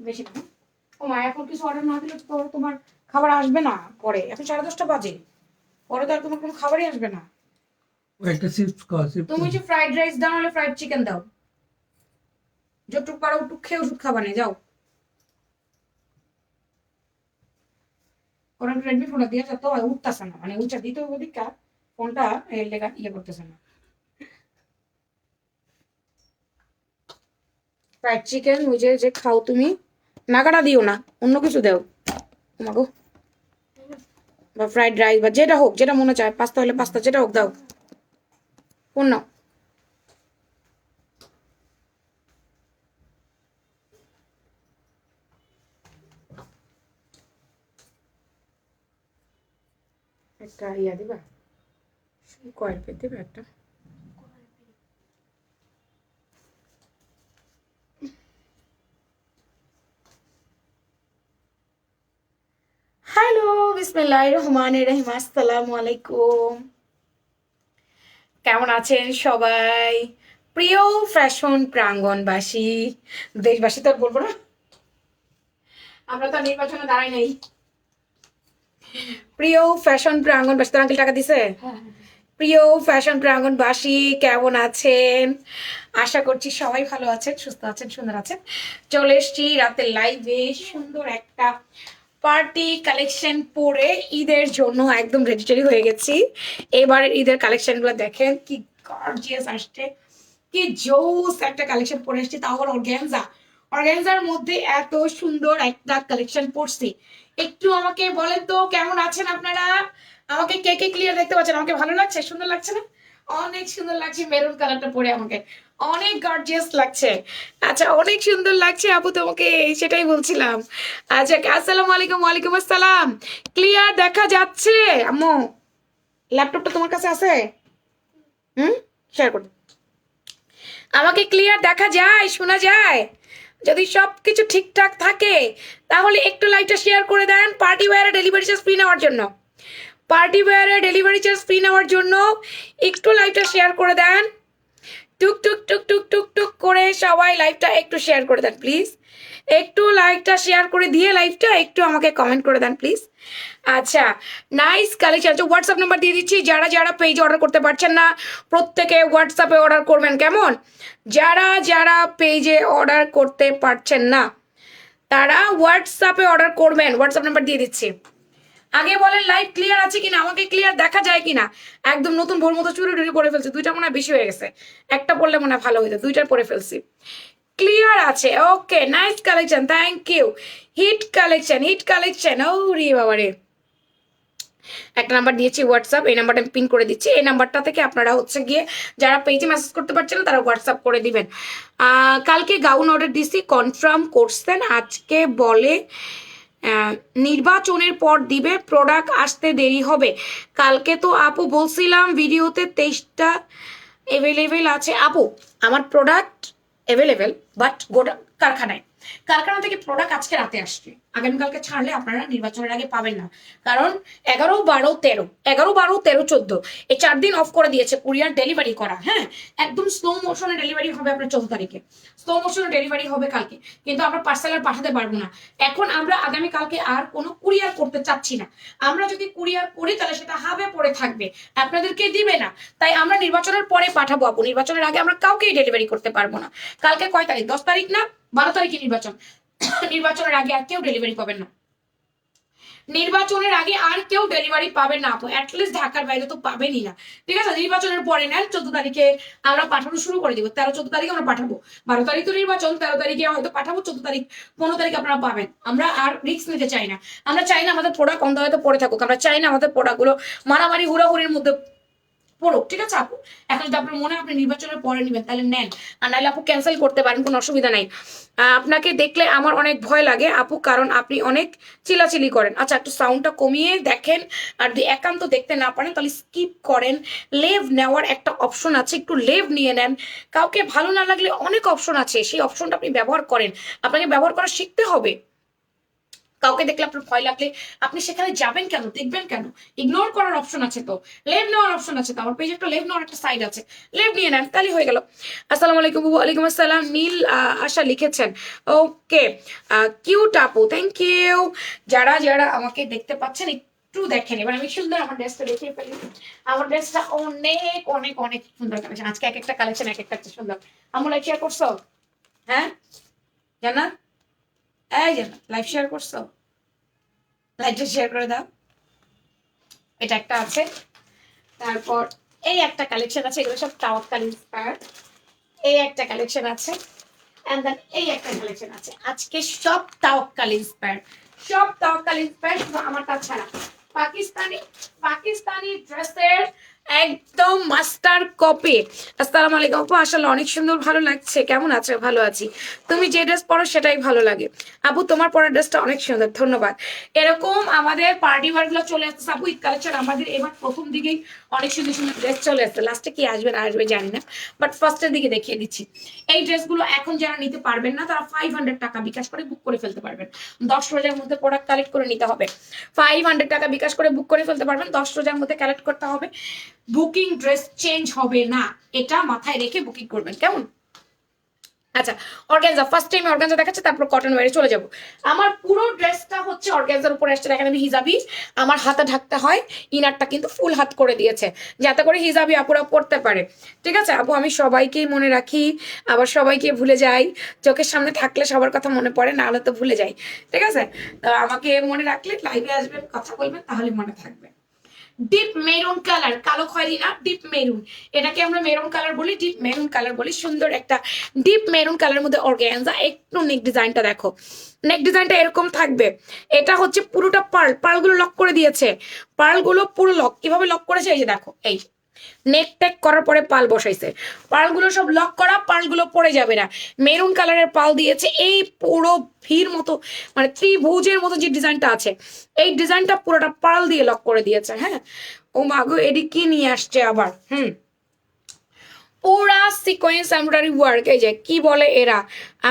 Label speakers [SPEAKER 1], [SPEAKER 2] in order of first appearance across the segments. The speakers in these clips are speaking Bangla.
[SPEAKER 1] বেশি না। ও মা, এখন কিছু অর্ডার না দিলে তো তোমার খাবার আসবে না পরে। এখন 10:30 বাজে, পরে তো আর তোমার কোনো খাবারই আসবে না।
[SPEAKER 2] একটা চিপস খাও, চিপস
[SPEAKER 1] তুমি যে ফ্রাইড রাইস দাও, নাহলে ফ্রাইড চিকেন দাও, যতটুক পারো ওটুক খেয়ে ওষুধ খাবা না, যাও। ওরা রেডমি ফোনটা দিয়ে তো উঠতেছে না, মানে উঠা দিতে হবে দিকা ফোনটা এর লেগা ইয়ে করতেছে না। ফ্রাইড চিকেন ওই যে যে খাও তুমি, নাগাটা দিও না, অন্য কিছু দাও তোমাকে, বা ফ্রাইড রাইস বা যেটা হোক, যেটা মনে চায়, পাস্তা হলে পাস্তা, যেটা হোক দাও। কোন নাও। একটা ইয়া দিবা, কয়েল পেট দিবা একটা। হ্যালো, বিসমিল্লাহির রহমানির রহিম, আসসালামু আলাইকুম। কেমন আছেন সবাই? প্রিয় ফ্যাশন প্রাঙ্গণবাসী, দেশবাসী তো আর বলবো না, আমরা তো নির্বাচনে দাঁড়াই নাই। প্রিয় ফ্যাশন প্রাঙ্গণবাসী, তোর আঙ্কেল টাকা দিছে? প্রিয় ফ্যাশন প্রাঙ্গণবাসী, কেমন আছেন? আশা করছি সবাই ভালো আছেন, সুস্থ আছেন, সুন্দর আছেন। চলে এসছি রাতের লাইভে সুন্দর একটা পার্টি কালেকশন পরে ঈদের জন্য একদম রেডি টেডি হয়ে গেছি। এবারের ঈদের কালেকশন গুলো দেখেন কি গর্জিয়াস আসছে, কি জোস একটা কালেকশন পরে এসেছি, তাও আবার অর্গ্যানজা। অর্গ্যানজার মধ্যে এত সুন্দর একটা কালেকশন পরছি। একটু আমাকে বলেন তো কেমন আছেন আপনারা? আমাকে কে কে ক্লিয়ার দেখতে পাচ্ছেন? আমাকে ভালো লাগছে, সুন্দর লাগছে না? অনেক সুন্দর লাগছে মেরুন কালারটা পরে, আমাকে অনেক গর্জিয়াস লাগছে। আচ্ছা, অনেক সুন্দর লাগছে আপু তোমাকে, সেটাই বলছিলাম। আচ্ছা, আসসালামু আলাইকুম। ওয়ালাইকুম আসসালাম। ক্লিয়ার দেখা যাচ্ছে আম্মু? ল্যাপটপটা তোমার কাছে আছে? হুম, শেয়ার করো। আমাকে ক্লিয়ার দেখা যায়, শোনা যায়? যদি সবকিছু ঠিকঠাক থাকে তাহলে একটু লাইভটা শেয়ার করে দেন পার্টি ওয়্যারে ডেলিভারি চার্জ ফ্রি নেওয়ার জন্য। পার্টি ওয়্যারে ডেলিভারি চার্জ ফ্রি নেওয়ার জন্য একটু লাইভটা শেয়ার করে দেন। টুক টুক টুক টুক টুক টুক করে সবাই লাইভটা একটু শেয়ার করে দেন প্লিজ। একটু লাইভটা শেয়ার করে দিয়ে লাইভটা একটু আমাকে কমেন্ট করে দেন প্লিজ। আচ্ছা, নাইস কালেকশন। আচ্ছা, হোয়াটসঅ্যাপ নাম্বার দিয়ে দিচ্ছি, যারা যারা পেজে অর্ডার করতে পারছেন না প্রত্যেকে হোয়াটসঅ্যাপে অর্ডার করবেন, কেমন? যারা যারা পেজে অর্ডার করতে পারছেন না তারা হোয়াটসঅ্যাপে অর্ডার করবেন, হোয়াটসঅ্যাপ নাম্বার দিয়ে দিচ্ছি। আগে বলেন লাইভ ক্লিয়ার আছে কিনা, আমাকে ক্লিয়ার দেখা যায় কিনা। একদম নতুন ভোর মতো চুরি টুরি পরে ফেলছি, দুইটা মনে হয় বেশি হয়ে গেছে, একটা পড়লে মনে হয় ভালো হইতো, দুইটার পরে ফেলছি। ক্লিয়ার আছে, okay, nice collection, thank you. Hit collection, hit collection. ও রে বাবা রে, একটা নাম্বার দিয়েছি হোয়াটসঅ্যাপ, এই নাম্বারটা আমি পিন করে দিচ্ছি। এই নাম্বারটা থেকে আপনারা হচ্ছে গিয়ে যারা পেজে মেসেজ করতে পারছেন না তারা হোয়াটসঅ্যাপ করে দিবেন। কালকে গাউন অর্ডার দিছি, কনফার্ম করছেন, আজকে বলে নির্বাচনের পর দিবে, প্রোডাক্ট আসতে দেরি হবে। কালকে তো আপু বলছিলাম ভিডিওতে 23টা অ্যাভেলেবেল আছে। আপু, আমার প্রোডাক্ট অ্যাভেলেবেল, বাট গোটা কারখানায়, কারখানা থেকে প্রোডাক্ট আজকে রাতে আসছে, আগামীকালকে ছাড়লে আপনারা নির্বাচনের আগে পাবেন না। কারণ 11, 12, 13, 11, 12, 13, 14 এই 4 দিন অফ করে দিয়েছে কুরিয়ার ডেলিভারি করা। হ্যাঁ, একদম স্লো মোশনে ডেলিভারি হবে আপনার 14 তারিখে, স্লো মোশনে ডেলিভারি হবে কালকে, কিন্তু আমরা পার্সেল আর পাঠাতে পারবো না। এখন আমরা আগামীকালকে আর কোনো কুরিয়ার করতে চাচ্ছি না। আমরা যদি কুরিয়ার করি তাহলে সেটা হাবে পড়ে থাকবে, আপনাদেরকে দিবে না। তাই আমরা নির্বাচনের পরে পাঠাবো আপু, নির্বাচনের আগে আমরা কাউকেই ডেলিভারি করতে পারবো না। কালকে কয় তারিখ? 10 তারিখ না 12 তারিখে নির্বাচন। নির্বাচনের আগে আর কেউ ডেলিভারি পাবেন না, নির্বাচনের আগে আর কেউ ডেলিভারি পাবেন না আপু, অ্যাটলিস্ট ঢাকার বাইরে তো পাবেনই না। ঠিক আছে, নির্বাচনের পরে নেন, 14 তারিখে আমরা পাঠানো শুরু করে দিব, 13-14 তারিখে আমরা পাঠাবো। 12 তারিখ তো নির্বাচন, 13 তারিখে হয়তো পাঠাবো, 14 তারিখ 15 তারিখ আপনারা পাবেন। আমরা আর রিস্ক নিতে চাই না, আমরা চাই না আমাদের প্রোডাক্ট অন্ধ হয়তো পড়ে থাকুক, আমরা চাই না আমাদের প্রোডাক্টগুলো মারামারি হুড়াহুড়ির মধ্যে পড়ুক। ঠিক আছে আপু, এখন যদি আপনার মনে হয় আপনি নির্বাচনের পরে নেবেন তাহলে নেন, আর নাহলে আপু ক্যান্সেল করতে পারেন, কোনো অসুবিধা নাই। আপনাকে দেখলে আমার অনেক ভয় লাগে আপু, কারণ আপনি অনেক চিলাচিলি করেন। আচ্ছা, একটু সাউন্ডটা কমিয়ে দেখেন, আর যদি একান্ত দেখতে না পারেন তাহলে স্কিপ করেন। লেভ নেওয়ার একটা অপশন আছে, একটু লেভ নিয়ে নেন। কাউকে ভালো না লাগলে অনেক অপশন আছে, সেই অপশনটা আপনি ব্যবহার করেন, আপনাকে ব্যবহার করা শিখতে হবে। কাউকে দেখলে আপনার ভয় লাগলে আপনি সেখানে যাবেন কেন, দেখবেন কেন? ইগনোর করার অপশন আছে তো, লেভ নেওয়ার অপশন আছে তো, আমার পেজে একটা লেভ নেওয়ার একটা সাইড আছে, লেভ নিয়ে নেন, তাহলে হয়ে গেল। আসসালামু আলাইকুম। ওয়ালাইকুম আসসালাম। নীল আশা লিখেছেন, ওকে। কিউট আপু, থ্যাংক ইউ। যারা যারা আমাকে দেখতে পাচ্ছেন একটু দেখেন, এবার আমি সুন্দর আমার ড্রেসটা দেখিয়ে ফেলি। আমার ড্রেসটা অনেক অনেক অনেক সুন্দর কালেকশন, আজকে এক একটা কালেকশন এক একটা সুন্দর। আমার লাইভ শেয়ার করছো? হ্যাঁ জানা, এই জানা লাইভ শেয়ার করছো? লাইভটা শেয়ার করে দাও। এটা একটা আছে, তারপর এই একটা কালেকশন আছে, এগুলো সব তাওয়াক্কাল ইন্সপায়ার্ড। এই একটা কালেকশন আছে, এন্ড দেন এই একটা কালেকশন আছে। আজকে সব তাওয়াক্কাল ইন্সপায়ার্ড, সব তাওয়াক্কাল ইন্সপায়ার্ড, শুধু আমারটা ছাড়া। পাকিস্তানি পাকিস্তানি ড্রেসের একদম মাস্টার কপি। আসসালামু আলাইকুম আপু, আসলে অনেক সুন্দর, ভালো লাগছে। কেমন আছো? ভালো আছি। তুমি যে ড্রেস পরো সেটাই ভালো লাগে আপু, তোমার পরা ড্রেসটা অনেক সুন্দর, ধন্যবাদ। এরকম আমাদের পার্টি ওয়ার গুলো চলে আসছে আপু, ঈদ কালেকশন আমাদের এবার প্রথম দিকেই অনেক সুন্দর সুন্দর ড্রেস চলে আসছে। লাস্টে কি আসবে না আসবে জানি না, বাট ফার্স্টের দিকে দেখিয়ে দিচ্ছি। এই ড্রেসগুলো এখন যারা নিতে পারবেন না তারা 500 টাকা বিকাশ করে বুক করে ফেলতে পারবেন। 10 রোজার মধ্যে প্রোডাক্ট কালেক্ট করে নিতে হবে। 500 টাকা বিকাশ করে বুক করে ফেলতে পারবেন, 10 রোজার মধ্যে কালেক্ট করতে হবে। বুকিং ড্রেস চেঞ্জ হবে না, এটা মাথায় রেখে বুকিং করবেন, কেমন? আচ্ছা, অর্গানজা ফার্স্ট টাইম অর্গানজা দেখাচ্ছে, তারপর কটন ওয়্যারে চলে যাব। আমার পুরো ড্রেসটা হচ্ছে অর্গানজার উপরে আসছে, দেখেন আমি হিজাবি, আমার হাতে ঢাকতে হয়, ইনারটা কিন্তু ফুল হাত করে দিয়েছে যাতে করে হিজাবি আপুরা পড়তে পারে। ঠিক আছে আপু, আমি সবাইকেই মনে রাখি, আবার সবাইকে ভুলে যাই। চোখের সামনে থাকলে সবার কথা মনে পড়ে, না হলে তো ভুলে যাই। ঠিক আছে, তো আমাকে মনে রাখলে লাইভে আসবেন, কথা বলবেন, তাহলে মনে থাকবে। ডিপ মেরুন কালার, কালো খয়েরি না, ডিপ মেরুন, এটাকে আমরা মেরুন কালার বলি, ডিপ মেরুন কালার বলি। সুন্দর একটা ডিপ মেরুন কালারের মধ্যে অর্গানজা। একটু নেক ডিজাইনটা দেখো, নেক ডিজাইনটা এরকম থাকবে। এটা হচ্ছে পুরোটা পার্ল, পার্লগুলো লক করে দিয়েছে, পার্লগুলো পুরো লক। কিভাবে লক করেছে এই যে দেখো, এই নেক টেক করার পরে পাল বসাইছে, পালগুলো সব লক করা, পালগুলো পড়ে যাবে না। মেরুন কালারের পাল দিয়েছে, এই পুরো ভির মতো মানে ত্রিভুজের মতো যে ডিজাইনটা আছে, এই ডিজাইনটা পুরোটা পাল দিয়ে লক করে দিয়েছে। হ্যাঁ, ও মাগো, এডি কি নিয়ে আসছে আবার? পুরা সিকোয়েন্স এমব্রয়ডারি ওয়ার্ক। এই যে কি বলে এরা,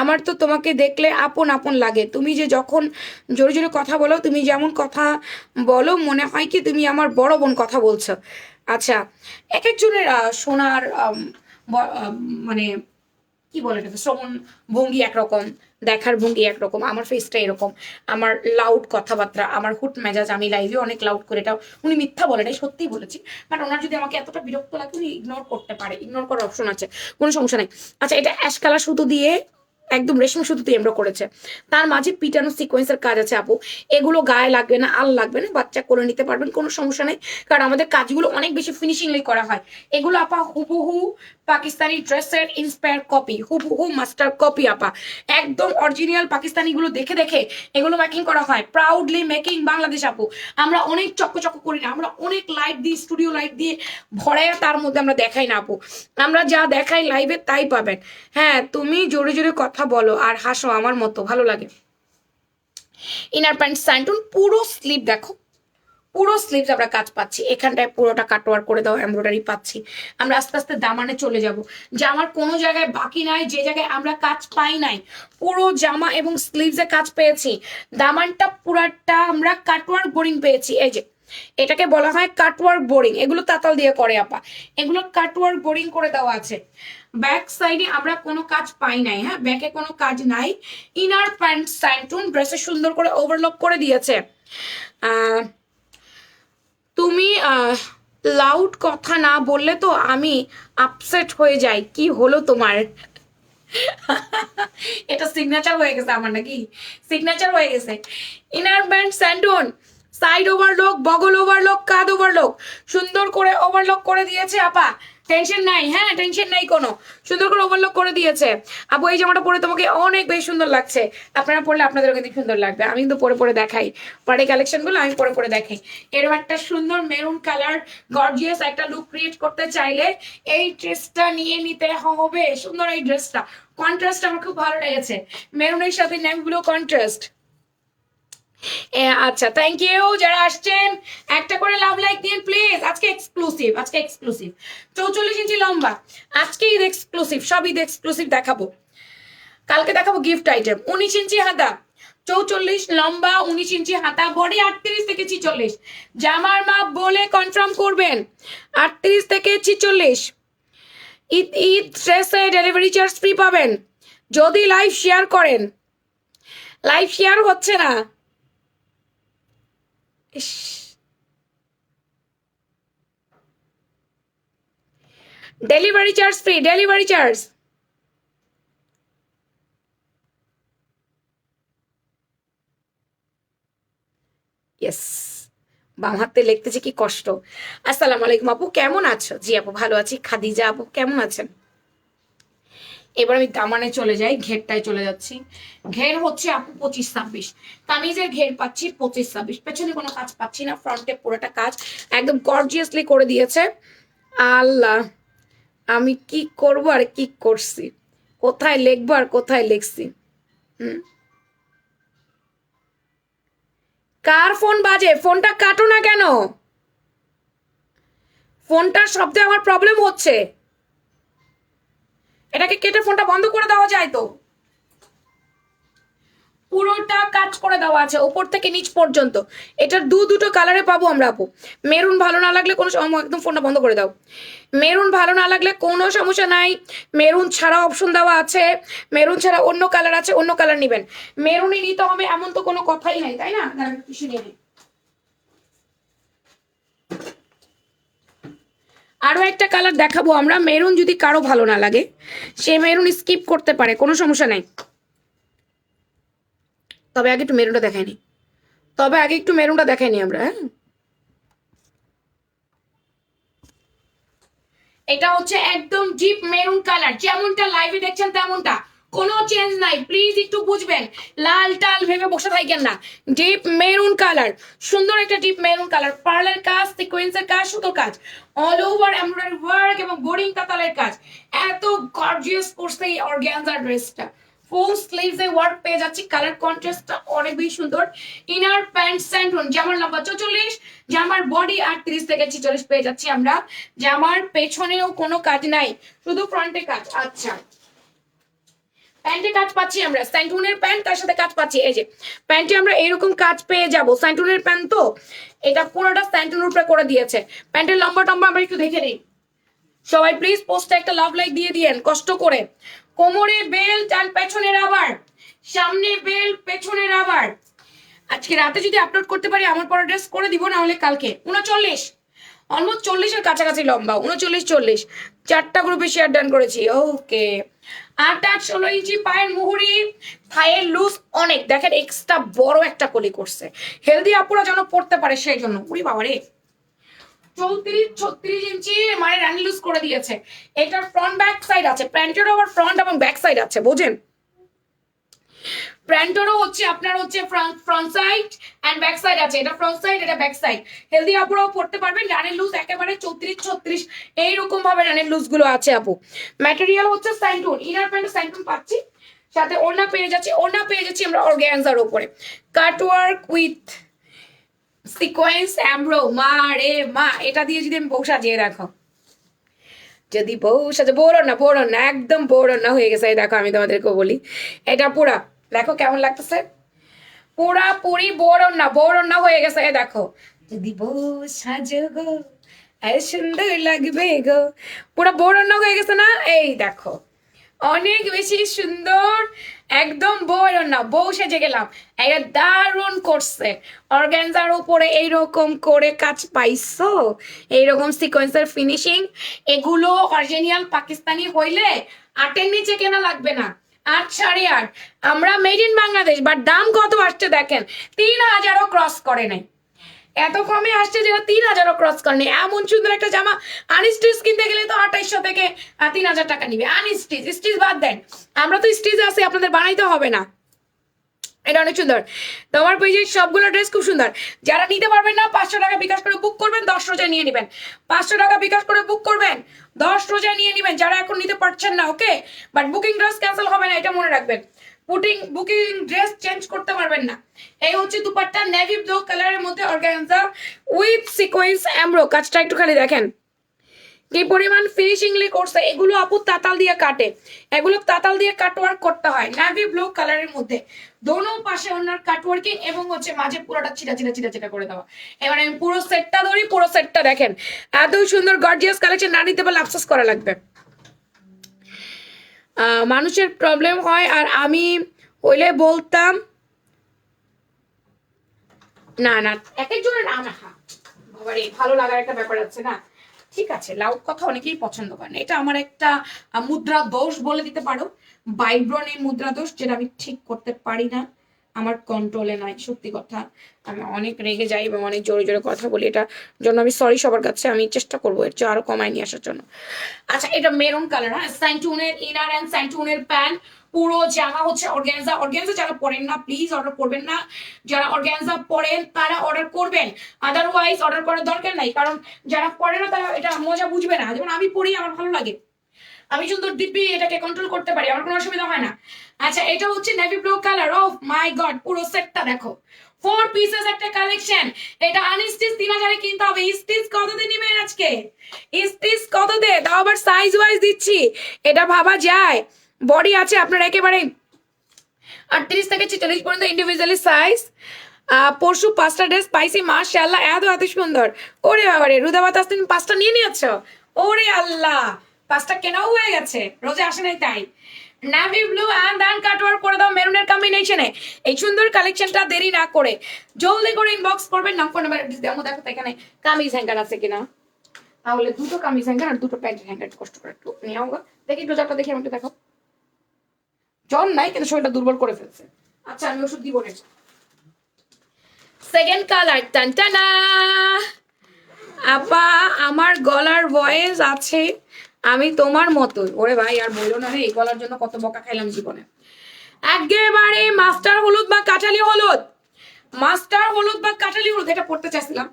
[SPEAKER 1] আমার তো তোমাকে দেখলে আপন আপন লাগে। তুমি যে যখন জোরে জোরে কথা বলো, তুমি যেমন কথা বলো মনে হয় কি তুমি আমার বড় বোন কথা বলছো। আচ্ছা, এক একজনের শোনার মানে কি বলে এটাকে, শ্রবণ ভঙ্গি একরকম, দেখার ভঙ্গি একরকম। আমার ফেসটা এরকম, আমার লাউড কথাবার্তা, আমার হুট মেজাজ, আমি লাইভে অনেক লাউড করে, এটা উনি মিথ্যা বলে নাই, সত্যিই বলেছি। বাট ওনার যদি আমাকে এতটা বিরক্ত লাগে উনি ইগনোর করতে পারে, ইগনোর করার অপশন আছে, কোনো সমস্যা নাই। আচ্ছা, এটা অ্যাশ কালার সুতো দিয়ে, একদম রেশমি সুতোতে এমব্রো করেছে, তার মাঝে পিটানো সিকোয়েন্সের কাজ আছে আপু। এগুলো গায়ে লাগবে না, আল লাগবে না, বাচ্চা করে নিতে পারবেন, কোনো সমস্যা নেই, কারণ আমাদের কাজগুলো অনেক বেশি ফিনিশিংলি করা হয়। এগুলো আপা হুবহু পাকিস্তানি ড্রেসের ইন্সপায়ার কপি, হুবহু মাস্টার কপি আপা, একদম অরিজিনাল পাকিস্তানিগুলো দেখে দেখে এগুলো মেকিং করা হয়। প্রাউডলি মেকিং বাংলাদেশ আপু। আমরা অনেক চক্ক করি না, আমরা অনেক লাইট দিই, স্টুডিও লাইট দিয়ে ভরাইয়া তার মধ্যে আমরা দেখাই না আপু, আমরা যা দেখাই লাইভে তাই পাবেন। হ্যাঁ, তুমি জোরে জোরে কথা বলো আর হাসো আমার মতো, ভালো লাগে। ইনার প্যান্ট স্যান্টুন, পুরো স্লিভ দেখো, পুরো স্লিভস আমরা কাজ পাচ্ছি, এখানটায় পুরোটা কাটওয়ার করে দাও, এমব্রয়ডারি পাচ্ছি। আমরা আস্তে আস্তে দামানে চলে যাব, জামার কোনো জায়গায় বাকি নাই যে জায়গায় আমরা কাজ পাই নাই, পুরো জামা এবং স্লিভসে কাজ পেয়েছি। দামানটা পুরাটা আমরা কাটওয়ার্ক বোরিং পেয়েছি। এই যে এটাকে বলা হয় কাটওয়ার্ক বোরিং, এগুলো তাতাল দিয়ে করে আপা, এগুলো কাটওয়ার্ক বোরিং করে দেওয়া আছে। ব্যাক সাইডে আমরা কোনো কাজ পাই নাই, হ্যাঁ ব্যাকে কোনো কাজ নাই। ইনার প্যান্ট স্যান্টুন, ড্রেসে সুন্দর করে ওভারলক করে দিয়েছে। তুমি লাউড কথা না বললে তো আমি আপসেট হয়ে যাই, কি হলো তোমার? এটা সিগনেচার হয়ে গেছে আমার, নাকি সিগনেচার হয়ে গেছে। ইনার ব্যান্ড স্যান্ডন, সাইড ওভারলক, বগল ওভারলক, কাঁধ ওভারলক, সুন্দর করে ওভারলক করে দিয়েছে আপা, টেনশন নাই। হ্যাঁ, টেনশন নাই কোনো, সুন্দর করে ওভারলক করে দিয়েছে আপু। এই জামাটা পরে তোমাকে অনেক বেশি সুন্দর লাগছে, আপনারা পরলে আপনাদেরও কিন্তু সুন্দর লাগবে। আমি কিন্তু পরে পরে দেখাই, পার্টি কালেকশনগুলো আমি পরে পরে দেখাই। এরকম একটা সুন্দর মেরুন কালার গর্জিয়াস একটা লুক ক্রিয়েট করতে চাইলে এই ড্রেসটা নিয়ে নিতে হবে। সুন্দর এই ড্রেসটা, কন্ট্রাস্ট আমার খুব ভালো লেগেছে, মেরুনের সাথে নেভি ব্লু কন্ট্রাস্ট। আচ্ছা, থ্যাংক ইউ যারা আসছেন, একটা করে লাভ লাইক দিন প্লিজ। আজকে এক্সক্লুসিভ, আজকে এক্সক্লুসিভ 44 ইঞ্চি লম্বা, আজকে ঈদ এক্সক্লুসিভ, সব ঈদ এক্সক্লুসিভ দেখাবো। কালকে দেখাবো গিফট আইটেম। 19 ইঞ্চি হাতা, 44 লম্বা, 19 ইঞ্চি হাতা, বডি 38 থেকে 46। জামার মাপ বলে কনফার্ম করবেন। 38 থেকে 46। ঈদ ঈদ ড্রেসে ডেলিভারি চার্জ ফ্রি পাবেন যদি লাইভ শেয়ার করেন। লাইভ শেয়ার হচ্ছে না। ইস, delivery charge free, delivery charge. Yes, বাম হাতে লিখতেছি কি কষ্ট। আসসালামু আলাইকুম আপু, কেমন আছো? জি আপু ভালো আছি। খাদিজা আপু কেমন আছেন? এবার আমি দামানে চলে যাই, ঘেরটায় চলে যাচ্ছি। ঘের হচ্ছে আপু 25-26, কামিজের ঘের পাচ্ছি 25-26। পেছনে কোনো কাজ পাচ্ছি না, ফ্রন্টে পুরোটা কাজ একদম গর্জিয়াসলি করে দিয়েছে। আল্লাহ, আমি কি করবো আর কি করছি, কোথায় লিখবো আর কোথায় লিখছি। কার ফোন বাজে? ফোনটা কাটো না কেন? ফোনটার শব্দে আমার প্রবলেম হচ্ছে। এটাকে কেটে ফোনটা বন্ধ করে দেওয়া যায় তো? পুরোটা কাজ করে দেওয়া আছে উপর থেকে নিচ পর্যন্ত। এটার দুটো কালারে পাবো আমরা আপু। মেরুন ভালো না লাগলে কোনো একদম ফোনটা বন্ধ করে দাও। মেরুন ভালো না লাগলে কোনো সমস্যা নাই, মেরুন ছাড়া অপশন দেওয়া আছে। মেরুন ছাড়া অন্য কালার আছে, অন্য কালার নিবেন। মেরুনই নিতে হবে এমন তো কোনো কথাই নাই, তাই না? কিছু নিয়ে নিই। আরো একটা কালার দেখাবো আমরা। মেরুন যদি কারো ভালো না লাগে সে মেরুন স্কিপ করতে পারে, কোনো সমস্যা নাই। তবে আগে একটু মেরুনটা দেখাইনি, আমরা। হ্যাঁ, এটা হচ্ছে একদম ডিপ মেরুন কালার, যেমনটা লাইভে দেখছেন তেমনটা, কোনো চেঞ্জ নাই। প্লিজ একটু বুঝবেন, লাল টাল ভেবে বসে থাকেন না। ডিপ মেরুন কালার, সুন্দর একটা ডিপ মেরুন কালার, পার্লের কাজ, সিকোয়েন্সের কাজ, সুতোর কাজ, অল ওভার এমব্রয়ডারি ওয়ার্ক এবং বোরিং কাতালের কাজ। এত গর্জিয়াস করছে এই অর্গানজা ড্রেসটা। ফুল স্লিভস এ ওয়ার্ক পেয়ে যাচ্ছি, কালার কন্ট্রাস্টটা অনেক বেশি সুন্দর। ইনার প্যান্ট স্যান্ডন, জামার লম্বা 44, জামার বডি 38 থেকে 46 পেয়ে যাচ্ছি আমরা। জামার পেছনেও কোনো কাজ নাই, শুধু ফ্রন্টে কাজ। আচ্ছা, প্যান্টে কাজ পাচ্ছি আমরা, স্যান্টুনের প্যান্ট, তার সাথে কাজ পাচ্ছি। এই যে প্যান্টে আমরা এরকম কাজ পেয়ে যাব। স্যান্টুনের প্যান্ট তো, এটা পুরোটা স্যান্টুনের উপরে করে দিয়েছে। প্যান্টের লম্বা টম্বা আমরা একটু দেখে নিই। সবাই প্লিজ পোস্টে একটা লাভ লাইক দিয়ে দিয়েন কষ্ট করে। কোমরে বেল্ট আর পেছনে রাবার, সামনে বেল্ট পেছনে রাবার। আজকে রাতে যদি আপলোড করতে পারি আমার পরে ড্রেস করে দিব, না হলে কালকে। 39, অলমোস্ট 40-এর কাছাকাছি লম্বা, 39-40। 4টা গ্রুপে শেয়ার ডান করেছি। ওকে, 8-16 ইঞ্চি পায়ের মুহুরি, থায়ের লুজ অনেক, দেখেন এক্সট্রা বড় একটা কলি করছে। হেলদি আপুরা যেন পড়তে পারে সেই জন্য। উড়ি বাবা রে, 34-36 ইঞ্চি মানে রানি লুজ করে দিয়েছে। এটার ফ্রন্ট ব্যাক সাইড আছে, প্যান্টেরও আবার ফ্রন্ট এবং ব্যাক সাইড আছে, বোঝেন? প্যান্টেরও হচ্ছে আপনার হচ্ছে front side and back side আছে। এটা ফ্রন্ট সাইড, এটা ব্যাক সাইড। হেলদি আপুরাও পড়তে পারবেন। রানের লুজ একেবারে 34-36 এইরকম ভাবে রানের লুজ গুলো আছে আপু। ম্যাটেরিয়াল হচ্ছে স্যান্টুন, ইনার প্যান্ট স্যান্টুন পাচ্ছি, সাথে ওড়না পেয়ে যাচ্ছি। ওড়না পেয়ে যাচ্ছি আমরা অর্গানজার উপরে, কাটওয়ার্ক উইথ সিকোয়েন্স এমব্রো। মা রে মা, এটা দিয়ে যদি আমি বউ সাজিয়ে, দেখো যদি বউ সাজে, বোরন না একদম বোরন না হয়ে গেছে। এই দেখো আমি তোমাদেরকে বলি, এটা পুরা দেখো কেমন লাগতেছে, পুরা পুরি বোরন না হয়ে গেছে। এই দেখো, যদি বউ সাজো গো আর সুন্দর লাগবে গো, পুরা বোরন না হয়ে গেছে না? এই দেখো অনেক বেশি সুন্দর, একদম বউয়ের না, বউ সেজে গেলাম। এটা দারুণ করছে। অর্গানজার উপরে এইরকম করে কাজ পাইছো, এইরকম সিকোয়েন্সের ফিনিশিং। এগুলো অরিজিনাল পাকিস্তানি হইলে 8-এর নিচে কেনা লাগবে না, 8, 8.5। আমরা মেড ইন বাংলাদেশ, বাট দাম কত আসছে দেখেন, 3000ও ক্রস করে নাই। এত কমে আসছে যেটা 3000ও ক্রস করেনি। এমন সুন্দর একটা জামা আনস্টিচ কিনতে গেলে তো 2800 থেকে 3000 টাকা নিবে। আনস্টিচ, স্টিচ বাদ দেন, আমরা তো স্টিচ আছে, আপনাদের বানাইতে হবে না। এটা অনেক সুন্দর। তোমার পেজে সবগুলো ড্রেস খুব সুন্দর। যারা নিতে পারবেন না 500 টাকা বিকাশ করে বুক করবেন, 10 রোজায় নিয়ে নেবেন। 500 টাকা বিকাশ করে বুক করবেন, 10 রোজায় নিয়ে নেবেন যারা এখন নিতে পারছেন না। ওকে, বাট বুকিং ড্রেস ক্যান্সেল হবে না, এটা মনে রাখবেন। বুকিং ড্রেস চেঞ্জ করতে পারবেন না। এই হচ্ছে দুপাট্টা, নেভি ব্লু কালারের মধ্যে অর্গানজা উইথ সিকোয়েন্স এমব্রো। কাজটা একটু খালি দেখেন কি পরিমাণ ফিনিশিংলি করছে। এগুলো আপু তাতাল দিয়ে কাটে, এগুলো তাতাল দিয়ে কাটওয়ার্ক করতে হয় নেভি ব্লু কালারের মধ্যে। দোনো পাশে ওনার কাটওয়ার্কিং এবং হচ্ছে মাঝে পুরোটা চিটা চিটা চিটা চিটা করে দেওয়া। এবার আমি পুরো সেটটা ধরি, পুরো সেটটা দেখেন এত সুন্দর গর্জিয়াস কালেকশন। না নিতে পারলে আফসোস করা লাগবে। মানুষের প্রবলেম হয় আর আমি হইলে বলতাম না না, এক একজনের বাবারে ভালো লাগার একটা ব্যাপার আছে না। ঠিক আছে, লাউড কথা অনেকেই পছন্দ করে না, এটা আমার একটা মুদ্রা দোষ বলে দিতে পারো। বাইব্রন এই মুদ্রা দোষ, যেটা আমি ঠিক করতে পারি না, আমার কন্ট্রোলে নাই। সত্যি কথা, আমি অনেক রেগে যাই এবং অনেক জোরে জোরে কথা বলি, এটার জন্য আমি সরি সবার কাছে। আমি চেষ্টা করবো এর চেয়ে আরো কমায় নিয়ে আসার জন্য। আচ্ছা, এটা মেরুন কালার, হ্যাঁ, স্যান্টুনের ইনার এন্ড স্যান্টুনের প্যান্ট, পুরো জামা হচ্ছে অর্গানজা। অর্গানজা যারা পরেন না প্লিজ অর্ডার করবেন না, যারা অর্গানজা পরেন তারা অর্ডার করবেন, আদারওয়াইজ অর্ডার করার দরকার নাই। কারণ যারা পরে না তারা এটা মজা বুঝবে না। যেমন আমি পড়ি, আমার ভালো লাগে, আমি সুন্দর দিব্যি এটাকে কন্ট্রোল করতে পারি, আমার কোনো অসুবিধা হয় না। আচ্ছা, এটা হচ্ছে নেভি ব্লু কালার। ও মাই গড, পুরো সেটটা দেখো, 4 পিসেস একটা কালেকশন। এটা আনস্টিচ 3000-এ কিনতে হবে। স্টিচ কত দিয়ে নিবেন আজকে? স্টিচ কত দিয়ে তাও আবার সাইজ ওয়াইজ দিচ্ছি, এটা ভাবা যায়। বডি আছে আপনার একেবারে 38 থেকে 46 পর্যন্ত ইন্ডিভিজুয়ালি সাইজ। পরশু 5টা ড্রেস পাইছি, মাশাআল্লাহ, এত এত সুন্দর। ওরে বাবারে, রুদাবাত আসতে 5টা নিয়ে নিয়েছ? ওরে আল্লাহ, 5টা কেনাও হয়ে গেছে, রোজে আসে নাই তাই। নাভি ব্লু অ্যান্ড দেন কাটওয়ার্ক করে দাও মেরুনের কম্বিনেশনে। এই সুন্দর কালেকশনটা দেরি না করে জলদি করে ইনবক্স করবেন। নাম ফোন নাম্বার দেখো তো এখানে কামিজ হ্যাঙ্গার আছে কিনা, তাহলে 2টো কামিজ হ্যাঙ্গার আর 2টো প্যান্ট হ্যাঙ্গার কষ্ট করে একটু নিয়ে হোক। দেখি একটু জ্বরটা দেখি, আমাকে দেখো। জ্বর নাই কিন্তু শরীরটা দুর্বল করে ফেলছে। আচ্ছা, আমি ওষুধ দিব না। সেকেন্ড কালার, টানটানা। আপা আমার গলার ভয়েস আছে আমি তোমার মতোই। ওরে ভাই আর বললো না রে, এই গলার জন্য কত বকা খাইলাম জীবনে। একেবারে মাস্টার হলুদ বা কাঠালি হলুদ, মাস্টার হলুদ বা কাঠালি হলুদ, এটা পড়তে চাইছিলাম,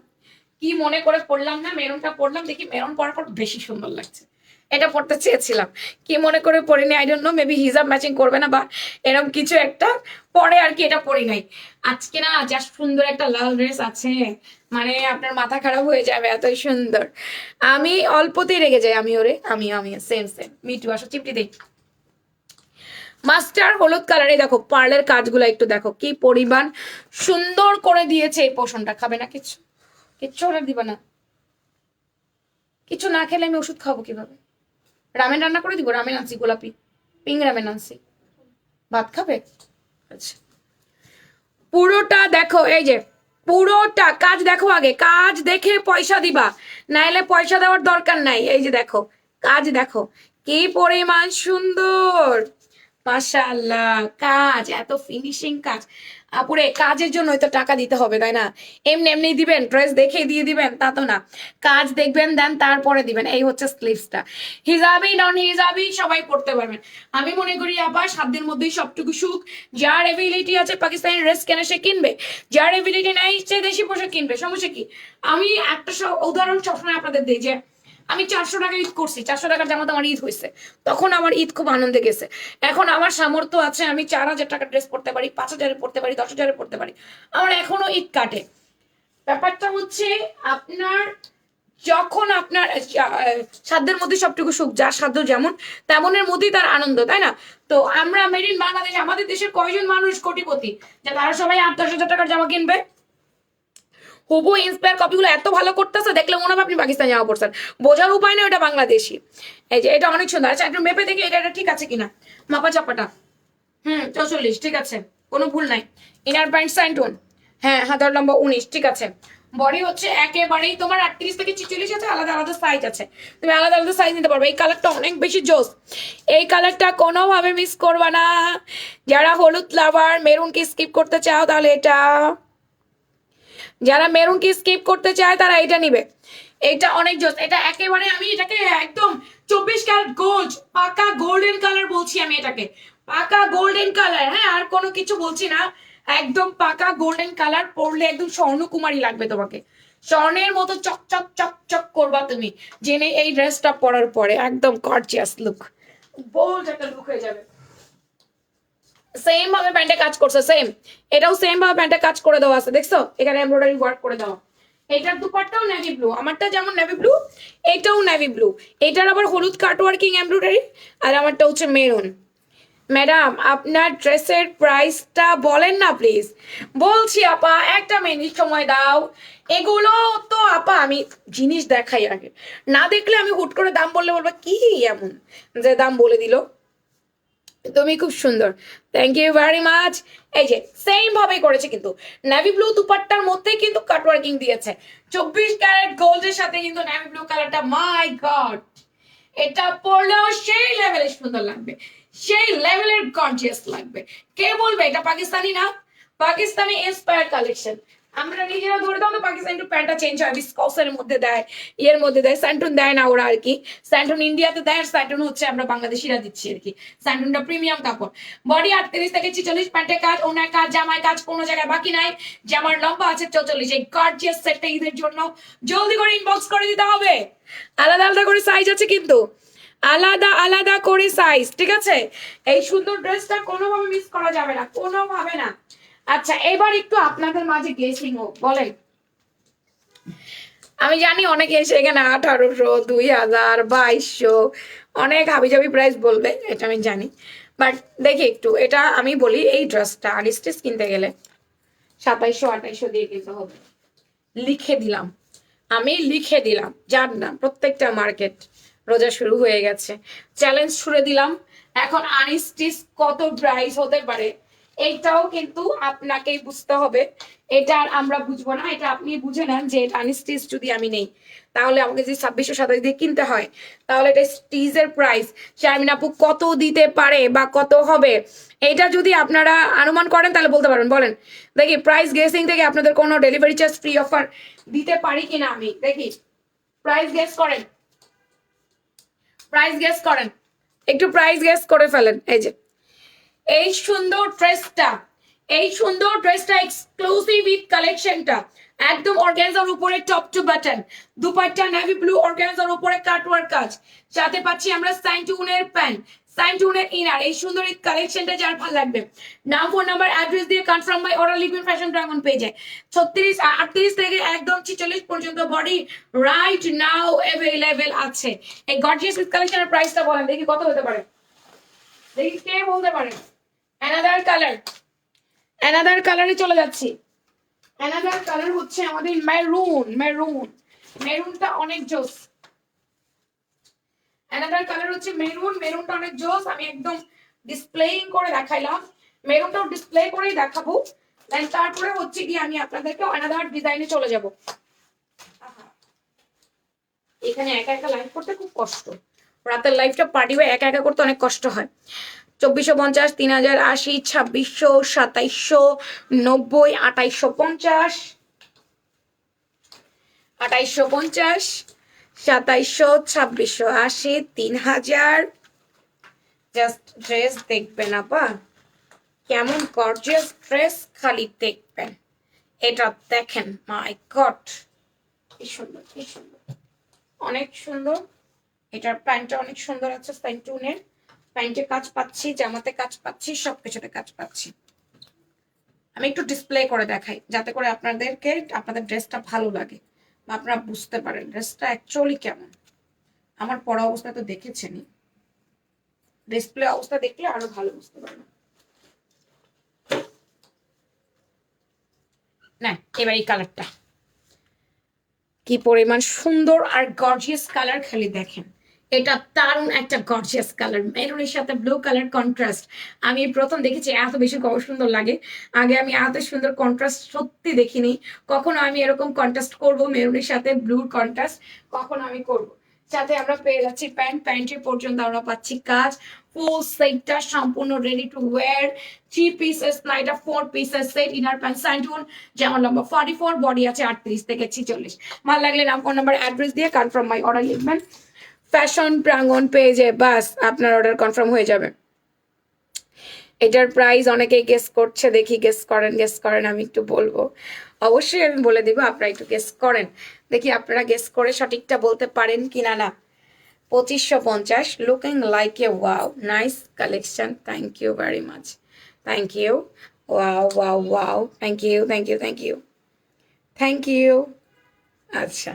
[SPEAKER 1] কি মনে করে পড়লাম না, মেরুনটা পড়লাম, দেখি মেরুন পরার পর বেশি সুন্দর লাগছে। এটা পড়তে চেয়েছিলাম, কি মনে করে পড়িনি, আই ডোন্ট নো, মেবি হিজাব ম্যাচিং করবে না বা এরকম কিছু একটা পরে আর কি, এটা পরি নাই। আজকে না যা সুন্দর একটা লাল ড্রেস আছে, মানে আপনার মাথা খারাপ হয়ে যাবে, এতই সুন্দর। আমি অল্পতেই রেগে যাই, আমি ওরে আমি আমি সেম সেম মিটু, আসো চিপটি দেই। মাস্টার হলুদ কালারে দেখো পার্লের কাজগুলো একটু দেখো, কি পরিমাণ সুন্দর করে দিয়েছে। এই পোষণটা খাবে না কিছু, কিচ্ছু অর্ডার দিবা না? কিছু না খেলে আমি ওষুধ খাবো কিভাবে? রামেন রান্না করে দিব, রামেন আনছি, গোলাপি পিঙ্ক রামেন আনছি। ভাত খাবে? আচ্ছা, পুরোটা দেখো, এই যে পুরোটা কাজ দেখো, আগে কাজ দেখে পয়সা দিবা, নাইলে পয়সা দেওয়ার দরকার নাই। এই যে দেখো কাজ দেখো, কি পরিমাণ সুন্দর, মাশাআল্লাহ। কাজ এত ফিনিশিং কাজ, আপুরে কাজের জন্য তো টাকা দিতে হবে তাই না? এমনি এমনি দিবেন, ড্রেস দেখে দিয়ে দিবেন তা তো না, কাজ দেখবেন দেন তারপরে দিবেন। এই হচ্ছে স্লিভসটা, হিজাবি নন হিজাবি সবাই পড়তে পারবেন। আমি মনে করি আবার 7 দিনের মধ্যেই সবটুকু সুখ। যার এবিলিটি আছে পাকিস্তানি ড্রেস কেনে সে কিনবে, যার এবিলিটি নাই সে দেশি পোশাক কিনবে, সমস্যা কি? আমি একটা উদাহরণ সবসময় আপনাদের দিই যে আমি 400 টাকা ঈদ করছি, 400 টাকার জামাতে আমার ঈদ হয়েছে, তখন আমার ঈদ খুব আনন্দে গেছে। এখন আমার সামর্থ্য আছে, আমি 4000 টাকার ড্রেস পরতে পারি, 5000-এ পড়তে পারি, 10,000-এ পড়তে পারি, আমার এখনো ঈদ কাটে। ব্যাপারটা হচ্ছে আপনার যখন আপনার সাধ্যের মধ্যে সবটুকু সুখ, যার সাধ্য যেমন তেমনের মধ্যেই তার আনন্দ, তাই না? তো আমরা মেড ইন বাংলাদেশ, আমাদের দেশের কয়জন মানুষ কোটিপতি যে তারা সবাই 8-10 হাজার টাকার জামা কিনবে? হুবু ইন্সপায়ার কপিগুলো এত ভালো করতেছে, দেখলে মনে হবে আপনি পাকিস্তান জামা পড়ছেন, বোঝার উপায় না ওটা বাংলাদেশি। এই যে এটা অনেক সুন্দর। আচ্ছা, একটু মেপে দেখি এটা ঠিক আছে কিনা, মাপা চাপাটা। 44, ঠিক আছে, কোনো ভুল নাই। ইনার প্যান্ট স্যান্টুন, হ্যাঁ, হাতার লম্বা 19, ঠিক আছে। বডি হচ্ছে একেবারেই তোমার 38 থেকে 46 আছে, আলাদা আলাদা সাইজ আছে, তুমি আলাদা আলাদা সাইজ নিতে পারবে। এই কালারটা অনেক বেশি জোস, এই কালারটা কোনোভাবে মিস করবা না। যারা হলুদ লাভার, মেরুনকে স্কিপ করতে চাও তাহলে এটা, যারা মেরুনকে স্কিপ করতে চায় তারা এটা নিবে। এটা অনেক জোস, এটা একেবারে আমি এটাকে একদম 24 ক্যারেট গোল্ড, পাকা গোল্ডেন কালার বলছি আমি এটাকে, পাকা গোল্ডেন কালার, হ্যাঁ, আর কোনো কিছু বলছি না, একদম পাকা গোল্ডেন কালার। পরলে একদম স্বর্ণকুমারী লাগবে তোমাকে, স্বর্ণের মতো চকচক চকচক করবা তুমি জেনে এই ড্রেসটা পরার পরে, একদম গর্জিয়াস লুক, বোল্ড একটা লুক হয়ে যাবে। সেম ভাবে প্যান্টে কাজ করছে, সেম, এটাও সেম ভাবে প্যান্টে কাজ করে দেওয়া আছে, দেখছো এখানে এমব্রয়ডারি ওয়ার্ক করে দেওয়া, এটার দুপাট্টাও নেভি ব্লু, আমারটা যেমন নেভি ব্লু, এটাও নেভি ব্লু। এটার আবার হলুদ কাট ওয়ার্কিং এমব্রয়ডারি, আর আমারটা হচ্ছে মেরুন। ম্যাডাম আপনার ড্রেসের প্রাইসটা বলেন না প্লিজ। বলছি আপা, একটা মিনিট সময় দাও। এগুলো তো আপা আমি জিনিস দেখাই আগে, না দেখলে আমি হুট করে দাম বললে বলবো কি এমন যে দাম বলে দিল। তুমি খুব সুন্দর, থ্যাংক ইউ ভেরি মাচ। এই যে সেম ভাবেই করেছে, কিন্তু নেভি ব্লু দুপাট্টার মধ্যেই কিন্তু কাট ওয়ার্কিং দিয়েছে, 24 ক্যারেট গোল্ডের সাথে কিন্তু নেভি ব্লু কালারটা, মাই গড এটা পরলেও সেই লেভেলের সুন্দর লাগবে, সেই লেভেলের গর্জিয়াস লাগবে। কে বলবে এটা পাকিস্তানি না? Pakistani inspired collection. আমরা নিজেরা ধরে দাও তো, পাকিস্তানি একটু প্যান্টটা চেঞ্জ হয়, বিসকসের মধ্যে দেয়, ইয়ের মধ্যে দেয়, স্যান্টুন দেয় না ওরা আর কি। স্যান্টুন ইন্ডিয়াতে দেয়, আর স্যান্টুন হচ্ছে আমরা বাংলাদেশিরা দিচ্ছি আর কি। স্যান্টুনটা প্রিমিয়াম কাপড়। বডি 38 থেকে 46, প্যান্টে কাজ, ওনার কাজ, জামায় কাজ, কোনো জায়গায় বাকি নাই। জামার লম্বা আছে 44। এই গর্জিয়াস সেটটা ঈদের জন্য জলদি করে ইনবক্স করে দিতে হবে। আলাদা আলাদা করে সাইজ আছে কিন্তু, আলাদা আলাদা করে সাইজ, ঠিক আছে? এই সুন্দর ড্রেসটা কোনোভাবে মিস করা যাবে না, কোনোভাবে না। আচ্ছা এবার একটু আপনাদের মাঝে গেসিং হোক, বলেন। আমি জানি অনেকে এসে এখানে 1800, 2000, 2200 অনেক হাবিজাবি প্রাইস বলবে, এটা আমি জানি। বাট দেখি একটু, এটা আমি বলি, এই ড্রেসটা আনস্টিচ কিনতে গেলে 2700, 2800 দিয়ে কিনতে হবে। লিখে দিলাম, আমি লিখে দিলাম, জান না প্রত্যেকটা মার্কেট। রোজা শুরু হয়ে গেছে, চ্যালেঞ্জ ছুড়ে দিলাম। এখন আনস্টিচ কত প্রাইস হতে পারে এইটাও কিন্তু আপনাকেই বুঝতে হবে। এটা আর আমরা বুঝবো না, এটা আপনি বুঝে নেন যে এটা আনস্টিচ যদি আমি নেই, তাহলে আমাকে যদি 2627 দিয়ে কিনতে হয়, তাহলে এটা স্টিচের প্রাইস শারমিন আপু কত দিতে পারে বা কত হবে, এটা যদি আপনারা অনুমান করেন তাহলে বলতে পারবেন। বলেন দেখি, প্রাইস গেসিং থেকে আপনাদের কোনো ডেলিভারি চার্জ ফ্রি অফার দিতে পারি কিনা আমি দেখি। প্রাইস গেস করেন, প্রাইস গেস করেন, একটু প্রাইস গেস করে ফেলেন। এই যে এই সুন্দর ড্রেসটা, এই সুন্দর ড্রেসটা এক্সক্লুসিভ ঈদ কালেকশনটা, একদম অর্গানজার উপরে top to button, dupatta navy blue অর্গানজার উপরে কাটওয়ার্ক কাজ, সাথে পাচ্ছি আমরা স্যান্টুনের প্যান্ট, স্যান্টুনের ইনার। এই সুন্দর ঈদ কালেকশনটা যার ভালো লাগবে, নাম, ফোন নাম্বার, অ্যাড্রেস দিয়ে কনফার্ম বাই অর্ডার লিখবেন ফ্যাশন ড্রাগন পেজে। 38 থেকে একদম 46 পর্যন্ত বডি রাইট নাও অ্যাভেলেবেল আছে। এই গর্জিয়াস ঈদ কালেকশনের প্রাইসটা বলেন দেখি কত হতে পারে, দেখি কে বলতে পারে। অ্যানাদার কালার, অ্যানাদার কালারে চলে যাচ্ছি। অ্যানাদার কালার হচ্ছে আমাদের মেরুন, মেরুন, মেরুনটা অনেক জোস। অ্যানাদার কালার হচ্ছে মেরুন, মেরুনটা অনেক জোস। আমি একদম ডিসপ্লেইং করে দেখাইলাম, মেরুনটাও ডিসপ্লে করেই দেখাবো। দেন তারপরে হচ্ছে কি আমি আপনাদেরকে অ্যানাদার ডিজাইনে চলে যাব। এখানে একা একা লাইভ করতে খুব কষ্ট, রাতের লাইভটা পার্টি বা একা একা করতে অনেক কষ্ট হয়। 2450, 3080, 2600, 2700, 90, 2850, 2850, 2700, 2680, 3000। জাস্ট ড্রেস দেখবেন আপা, কেমন গর্জিয়াস ড্রেস, খালি দেখবেন। এটা দেখেন, মাই গড কি সুন্দর, কি সুন্দর, অনেক সুন্দর। এটার প্যান্টটা অনেক সুন্দর আছে, স্যান্টুনের প্যান্টে কাজ পাচ্ছি, জামাতে কাজ পাচ্ছি, সবকিছুতে কাজ পাচ্ছি। আমি একটু ডিসপ্লে করে দেখাই যাতে করে আপনাদেরকে আপনাদের ড্রেসটা ভালো লাগে বা আপনারা বুঝতে পারেন ড্রেসটা অ্যাকচুয়ালি কেমন। আমার পরা অবস্থা তো দেখেছেনই, ডিসপ্লে অবস্থা দেখলে আরো ভালো বুঝতে পারবেন। না এবার এই কালারটা কি পরিমাণ সুন্দর আর গর্জিয়াস কালার, খালি দেখেন। এটা দারুণ একটা গর্জিয়াস কালার, মেরুনের সাথে ব্লু কালার কন্ট্রাস্ট। আমি প্রথম দেখেছি এত বেশি সুন্দর লাগে, আগে আমি এত সুন্দর কন্ট্রাস্ট সত্যি দেখিনি। কখনো আমি এরকম কন্ট্রাস্ট করব মেরুনের সাথে ব্লুর কন্ট্রাস্ট, কখনো আমি করব। সাথে আমরা পেয়ে যাচ্ছি প্যান্ট, প্যান্টের পর্যন্ত আমরা পাচ্ছি কাজ। ফুল সেটটা সম্পূর্ণ রেডি টু ওয়্যার, 3 পিসেস না, এটা 4 পিসেস সেট। ইনার প্যান্ট স্যান্টুন, যেমন লম্বা 44, বডি আছে 38 থেকে 46। ভালো লাগলে নাম, ফোন নাম্বার, অ্যাড্রেস দিয়ে কনফার্ম মাই অর্ডার লিখবেন ফ্যাশন প্রাঙ্গন পেজে, বাস আপনার অর্ডার কনফার্ম হয়ে যাবে। এটার প্রাইস অনেকেই গেস করছে, দেখি গেস করেন, গেস করেন, আমি একটু বলবো, অবশ্যই আমি বলে দিব, আপনারা একটু গেস করেন দেখি আপনারা গেস করে সঠিকটা বলতে পারেন কিনা। না 2550, looking like a wow, nice collection, thank you very much, thank you, wow wow wow, thank you, thank you, thank you, thank you. আচ্ছা,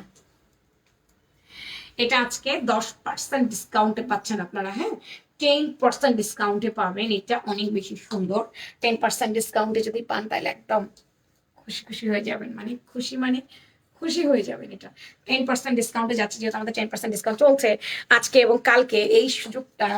[SPEAKER 1] এটা আজকে 10% ডিসকাউন্টে পাচ্ছেন আপনারা। হ্যাঁ, 10% ডিসকাউন্টে পাবেন। এটা অনেক বেশি সুন্দর। 10% ডিসকাউন্টে যদি পান তাহলে একদম খুশি খুশি হয়ে যাবেন, মানে খুশি মানে খুশি হয়ে যাবেন। এটা 10% ডিসকাউন্টে যাচ্ছে, যেহেতু আমাদের 10% ডিসকাউন্ট চলছে আজকে এবং কালকে, এই সুযোগটা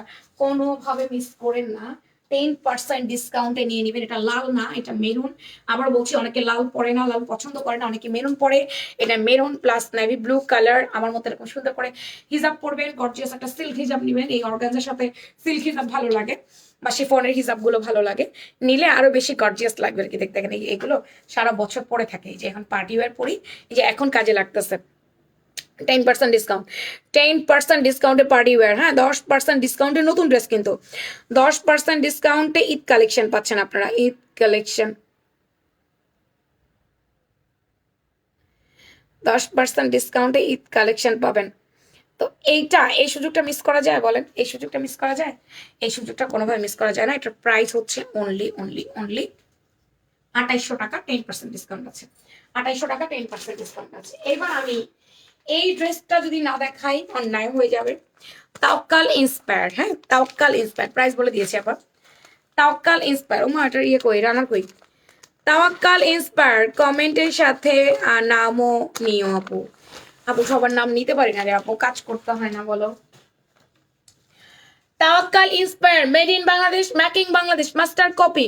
[SPEAKER 1] কোনোভাবে মিস করেন না। 10% ডিসকাউন্টে নিয়ে নেবেন। এটা লাল না, এটা মেরুন। আবার বলছি, অনেকে লাল পরে না, লাল পছন্দ করে না, অনেকে মেরুন পরে। এটা maroon plus navy blue colour. আমার মতো এরকম সুন্দর করে হিজাব পরবেন, গর্জিয়াস একটা সিল্ক হিজাব নেবেন। এই অর্গানজার সাথে সিল্ক হিজাব ভালো লাগে, বা শিফনের হিজাব গুলো ভালো লাগে, নিলে আরো বেশি গর্জিয়াস লাগবে আর কি দেখতে। দেখেন এগুলো সারা বছর পরে থাকে, এই যে এখন পার্টি ওয়্যার পরি, এই যে এখন কাজে লাগতেছে। 10% ডিসকাউন্ট, 10% ডিসকাউন্টে পার্টি ওয়্যার। হ্যাঁ, 10% ডিসকাউন্টে নতুন ড্রেস, কিন্তু 10% ডিসকাউন্টে ঈদ কালেকশন পাচ্ছেন আপনারা। ঈদ কালেকশন 10% ডিসকাউন্টে ঈদ কালেকশন পাবেন। তো এই সুযোগটা মিস করা যায়? বলেন, এই সুযোগটা মিস করা যায়? এই সুযোগটা কোনোভাবে মিস করা যায় না। এটার প্রাইস হচ্ছে অনলি অনলি অনলি 2800 টাকা। 10% ডিসকাউন্ট আছে। 2800 টাকা 10% ডিসকাউন্ট আছে। এবার আমি এই ড্রেসটা যদি না দেখাই অন্যায় হয়ে যাবে। তাওয়াক্কাল ইন্সপায়ার। হ্যাঁ, তাওয়াক্কাল ইন্সপায়ার, প্রাইস বলে দিয়েছি আবার। তাওয়াক্কাল ইন্সপায়ার, ওমা এটার কই, রানার কই? তাওয়াক্কাল ইন্সপায়ার কমেন্টের সাথে নামও নিও আপু। আপু সবার নাম নিতে পারি না রে আপু, কাজ করতে হয় না বলো। Tawakkal inspire, made in Bangladesh, making Bangladesh, master copy.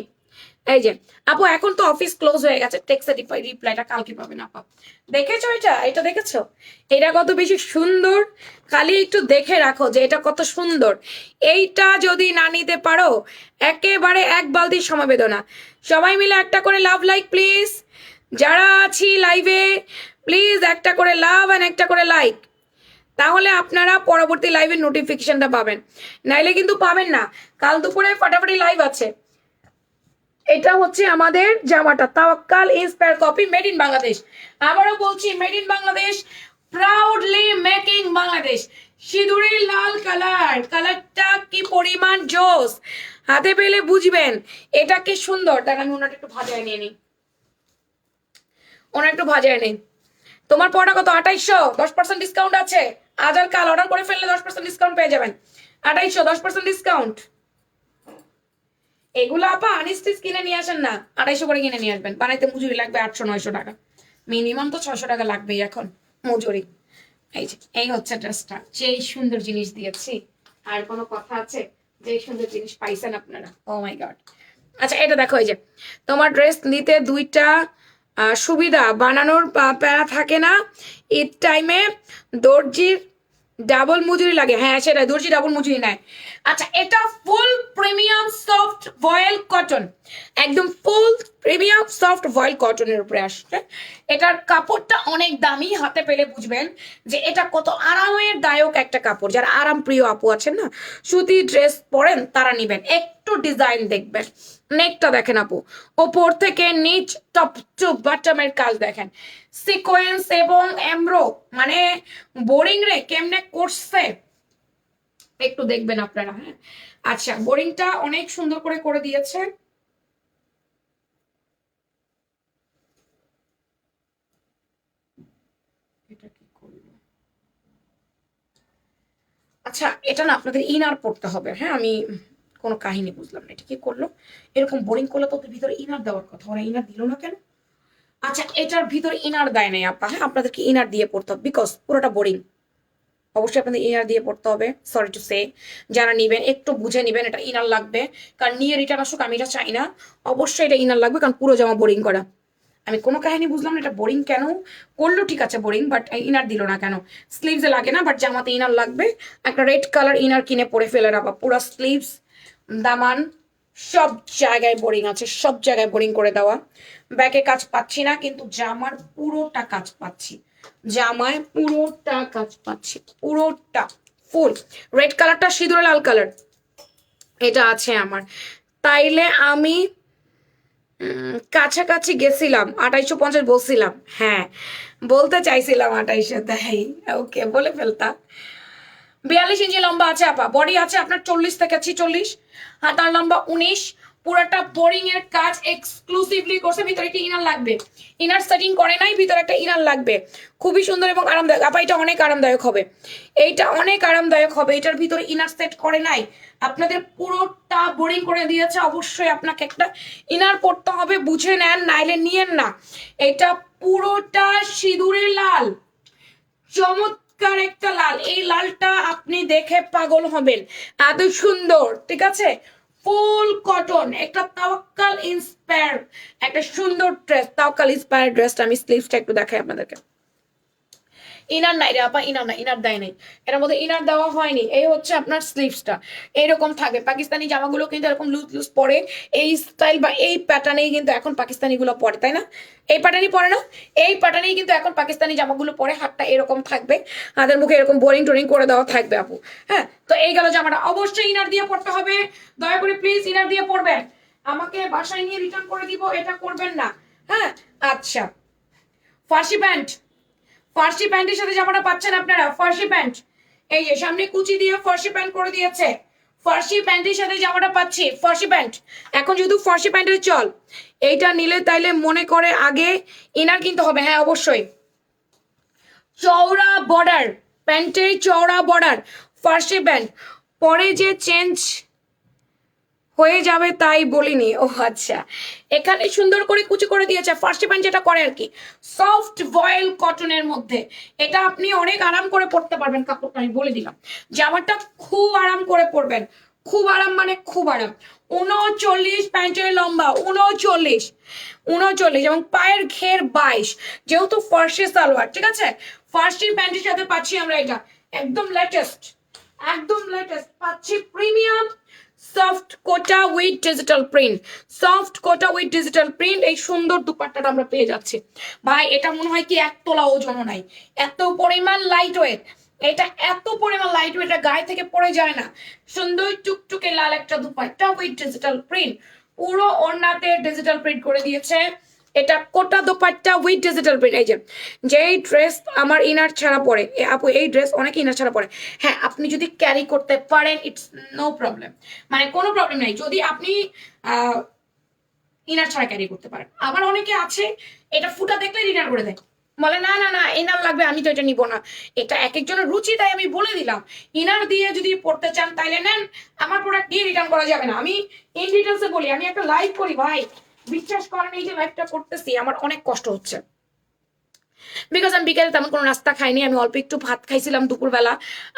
[SPEAKER 1] এই যে আপু, এখন তো অফিস ক্লোজ হয়ে গেছে, টেক্সট রিপ্লাইটা কালকে পাবেন আপা। দেখেছো এটা? এটা দেখেছো? এটা কত বেশি সুন্দর। খালি একটু দেখে রাখো যে এটা কত সুন্দর। এইটা যদি না নিতে পারো, একেবারে এক বালতির সমবেদনা। সবাই মিলে একটা করে লাভ লাইক প্লিজ। যারা আছি লাইভে প্লিজ একটা করে লাভ আর একটা করে লাইক, তাহলে আপনারা পরবর্তী লাইভের নোটিফিকেশনটা পাবেন, নাইলে কিন্তু পাবেন না। কাল দুপুরে ফাটাফাটি লাইভ আছে। এটা হচ্ছে আমাদের জামাটা, Tawakkal inspire copy, made in Bangladesh. আবারও বলছি, made in Bangladesh, proudly making Bangladesh. সিঁদুরি লাল কালার, কালারটা কি পরিমাণ জোস, হাতে পেলে বুঝবেন এটা কি সুন্দর। তার আমি ওনাটা একটু ভাজায় নিয়ে নিই, ওনার একটু ভাজায় নেই। তোমার পড়া কত? 2800, 10% ডিসকাউন্ট আছে। আজ আর কাল অর্ডার করে ফেললে 10% ডিসকাউন্ট পেয়ে যাবেন। 2800, 10% ডিসকাউন্ট। এগুলো আপা আনস্টিচ কিনে নিয়ে আসেন না, 250 করে কিনে নিয়ে আসবেন। বানাইতে মজুরি লাগবে 800-900 টাকা, মিনিমাম তো 600 টাকা লাগবেই এখন মজুরি। এই যে এই হচ্ছে ড্রেসটা, যেই সুন্দর জিনিস দিয়েছি। আর কোনো কথা আছে? যেই সুন্দর জিনিস পাইছেন আপনারা, ও মাই গড। আচ্ছা, এটা দেখো, এই যে তোমার ড্রেস নিতে দুইটা সুবিধা, বানানোর প্যারা থাকে না। ঈদ টাইমে দর্জির ডাবল মজুরি লাগে। হ্যাঁ, সেটা দর্জি ডাবল মজুরি নেয়। আচ্ছা, এটা ফুল প্রিমিয়াম সফট ভয়েল কটন, একদম ফুল প্রিমিয়াম সফট ভয়েল কটনের উপরে আসছে। এটার কাপড়টা অনেক দামি, হাতে পেলে বুঝবেন যে এটা কত আরামের দায়ক একটা কাপড়। যারা আরাম প্রিয় আপু আছেন না, সুতি ড্রেস পরেন, তারা নিবেন। একটু ডিজাইন দেখবেন, নেকটা দেখেন আপু, ওপর থেকে নিচ টপ টু বটমের কাজ দেখেন, সিকোয়েন্স এবং এমব্রো, মানে বোরিং রে কেমনে করছে একটু দেখবেন আপনারা। হ্যাঁ, আচ্ছা, বোরিংটা অনেক সুন্দর করে করে দিয়েছে। এটা কি করলো? আচ্ছা, এটা না আপনাদের ইনার পড়তে হবে। হ্যাঁ, আমি কোনো কাহিনী বুঝলাম না, এটা কি করলো? এরকম বোরিং করলে তো ওদের ভিতরে ইনার দেওয়ার কথা, ওরা ইনার দিল না কেন? আচ্ছা, এটার ভিতরে ইনার দেয় নাই আপা। হ্যাঁ, আপনাদেরকে ইনার দিয়ে পড়তে হবে, বিকজ পুরোটা বোরিং। অবশ্যই আপনাদের ইনার দিয়ে পড়তে হবে। সরি টু সে, যারা নিবেন একটু বুঝে নিবেন, এটা ইনার লাগবে। কারণ নিয়ে রিটার্ন আসুক, আমি এটা চাই না। অবশ্যই এটা ইনার লাগবে, কারণ পুরো জামা বোরিং করা। আমি কোনো কাহিনী বুঝলাম না, এটা বোরিং কেন করলো? ঠিক আছে বোরিং, বাট ইনার দিল না কেন? স্লিভসে লাগে না, বাট জামাতে ইনার লাগবে। একটা রেড কালার ইনার কিনে পরে ফেলে রাখা, পুরো স্লিভস, দামান, সব জায়গায় বোরিং আছে, সব জায়গায় বোরিং করে দেওয়া। ব্যাকে কাজ পাচ্ছি না, কিন্তু জামার পুরোটা কাজ পাচ্ছি। জামায় পুরোটা কাজ পাচ্ছি, পুরোটা ফুল। রেড কালারটা সিঁদুরে লাল কালার, এটা আছে আমার। তাইলে আমি কাছাকাছি গেছিলাম, 2850 বলছিলাম। হ্যাঁ, বলতে চাইছিলাম 2800, তাই ওকে বলে ফেলতা। 42 ইঞ্চি লম্বা আছে আপা, বডি আছে আপনার 40 থেকে 46, হাতার লম্বা 19, পুরাটা বোরিং এর কাজ এক্সক্লুসিভলি করছে। ভিতরে একটা ইনার লাগবে, ইনার সেটিং করে নাই, ভিতরে একটা ইনার লাগবে। খুবই সুন্দর এবং আরামদায়ক। আপা এটা অনেক আরামদায়ক হবে, এইটা অনেক আরামদায়ক হবে। এটার ভিতরে ইনার সেট করে নাই, আপনাদের পুরোটা বোরিং করে দিয়েছে। অবশ্যই আপনাকে একটা ইনার পড়তে হবে, বুঝে নেন, নাইলে নিয়েন না। এটা পুরোটা সিঁদুরে লাল, চমৎকার একটা লাল। এই লালটা আপনি দেখে পাগল হবেন, এত সুন্দর। ঠিক আছে, ফুল কটন, একটা তাওয়াক্কাল ইন্সপায়ার একটা সুন্দর ড্রেস। তাওয়াক্কাল ইন্সপায়ার ড্রেসটা আমি স্লিভসটা একটু দেখাই আপনাদেরকে। ইনার নাই রে আপা, ইনার নাই, ইনার দেয় নাই, এটার মধ্যে ইনার দেওয়া হয়নি। এই হচ্ছে আপনার স্লিভসটা, এইরকম থাকে। পাকিস্তানি জামাগুলো কিন্তু এরকম লুজ লুজ পরে, এই স্টাইল বা এই প্যাটার্নেই কিন্তু এখন পাকিস্তানিগুলো পরে, তাই না? এই প্যাটার্নই পরে না, এই প্যাটার্নেই কিন্তু এখন পাকিস্তানি জামাগুলো পরে। হাতটা এরকম থাকবে, হাতের মুখে এরকম বোরিং টোরিং করে দেওয়া থাকবে আপু। হ্যাঁ, তো এই গেল জামাটা। অবশ্যই ইনার দিয়ে পড়তে হবে, দয়া করে প্লিজ ইনার দিয়ে পড়বেন। আমাকে বাসায় নিয়ে রিটার্ন করে দিব, এটা করবেন না। হ্যাঁ, আচ্ছা। ফার্সি প্যান্ট, ফার্সি প্যান্টের সাথে জামাটা পাচ্ছেন আপনারা। ফার্সি প্যান্ট, এই যে সামনে কুচি দিয়ে ফার্সি প্যান্ট করে দিয়েছে। ফার্সি প্যান্টের সাথে জামাটা পাচ্ছি, ফার্সি প্যান্ট। এখন যেহেতু ফার্সি প্যান্টের চল, এইটা নিলে তাইলে মনে করে আগে ইনার কিনতে হবে। হ্যাঁ অবশ্যই, চওড়া বর্ডার, প্যান্টের চওড়া বর্ডার, ফার্সি প্যান্ট। পরে যে চেঞ্জ হয়ে যাবে তাই বলিনি। ও আচ্ছা, এখানে সুন্দর করে কুচি করে দিয়েছে। ফার্স্ট প্যান্ট যেটা করে আর কি, সফট ভয়েল কটনের মধ্যে, এটা আপনি অনেক আরাম করে পড়তে পারবেন। কাপড়টা আমি বলে দিলাম, জামাটা খুব আরাম করে পরবেন, খুব আরাম মানে খুব আরাম। 39 প্যান্টের লম্বা, 39 এবং পায়ের ঘের 22। যেহেতু ফার্সি সালোয়ার, ঠিক আছে, ফার্সি প্যান্টের সাথে পাচ্ছি আমরা এটা একদম লেটেস্ট, একদম লেটেস্ট পাচ্ছি premium soft Kota with digital print, soft Kota with digital print. এই সুন্দর দুপাট্টাটা আমরা পেয়ে যাচ্ছি। ভাই এটা মনে হয় কি 1 তোলা ওজনও নাই, এত পরিমাণ লাইট ওয়েট। এটা এত পরিমাণ লাইট ওয়েট, এটা গায়ে থেকে পড়ে যায় না। সুন্দর টুকটুকে লাল একটা দুপাট্টা উইথ ডিজিটাল প্রিন্ট, পুরো ওড়নাতে ডিজিটাল প্রিন্ট করে দিয়েছে। এটা কোটা দোপাট্টা উইথ ডিজিটাল প্রিন্ট। এই যেই ড্রেস আমার ইনার ছাড়া পরে আপু, এই ড্রেস অনেক ইনার ছাড়া পরে। হ্যাঁ, আপনি যদি ক্যারি করতে পারেন ইটস নো প্রবলেম, মানে কোনো প্রবলেম নাই যদি আপনি ইনার ছাড়া ক্যারি করতে পারেন। আবার অনেকে আছে এটা ফুটা দেখলে রিটার্ন করে দেয়, বলে না না না ইনার লাগবে, আমি তো এটা নিব না। এটা এক একজনের রুচি, তাই আমি বলে দিলাম। ইনার দিয়ে যদি পড়তে চান তাইলে নেন, আমার প্রোডাক্ট দিয়ে রিটার্ন করা যাবে না। আমি ইন ডিটেলসে বলি, আমি একটা লাইভ করি ভাই, বিশ্বাস করেন এই যে লাইভটা করতেছি আমার অনেক কষ্ট হচ্ছে, বিকজ আমি বিকেলে তেমন কোনো নাস্তা খাইনি। আমি অল্প একটু ভাত খাইছিলাম দুপুরবেলা।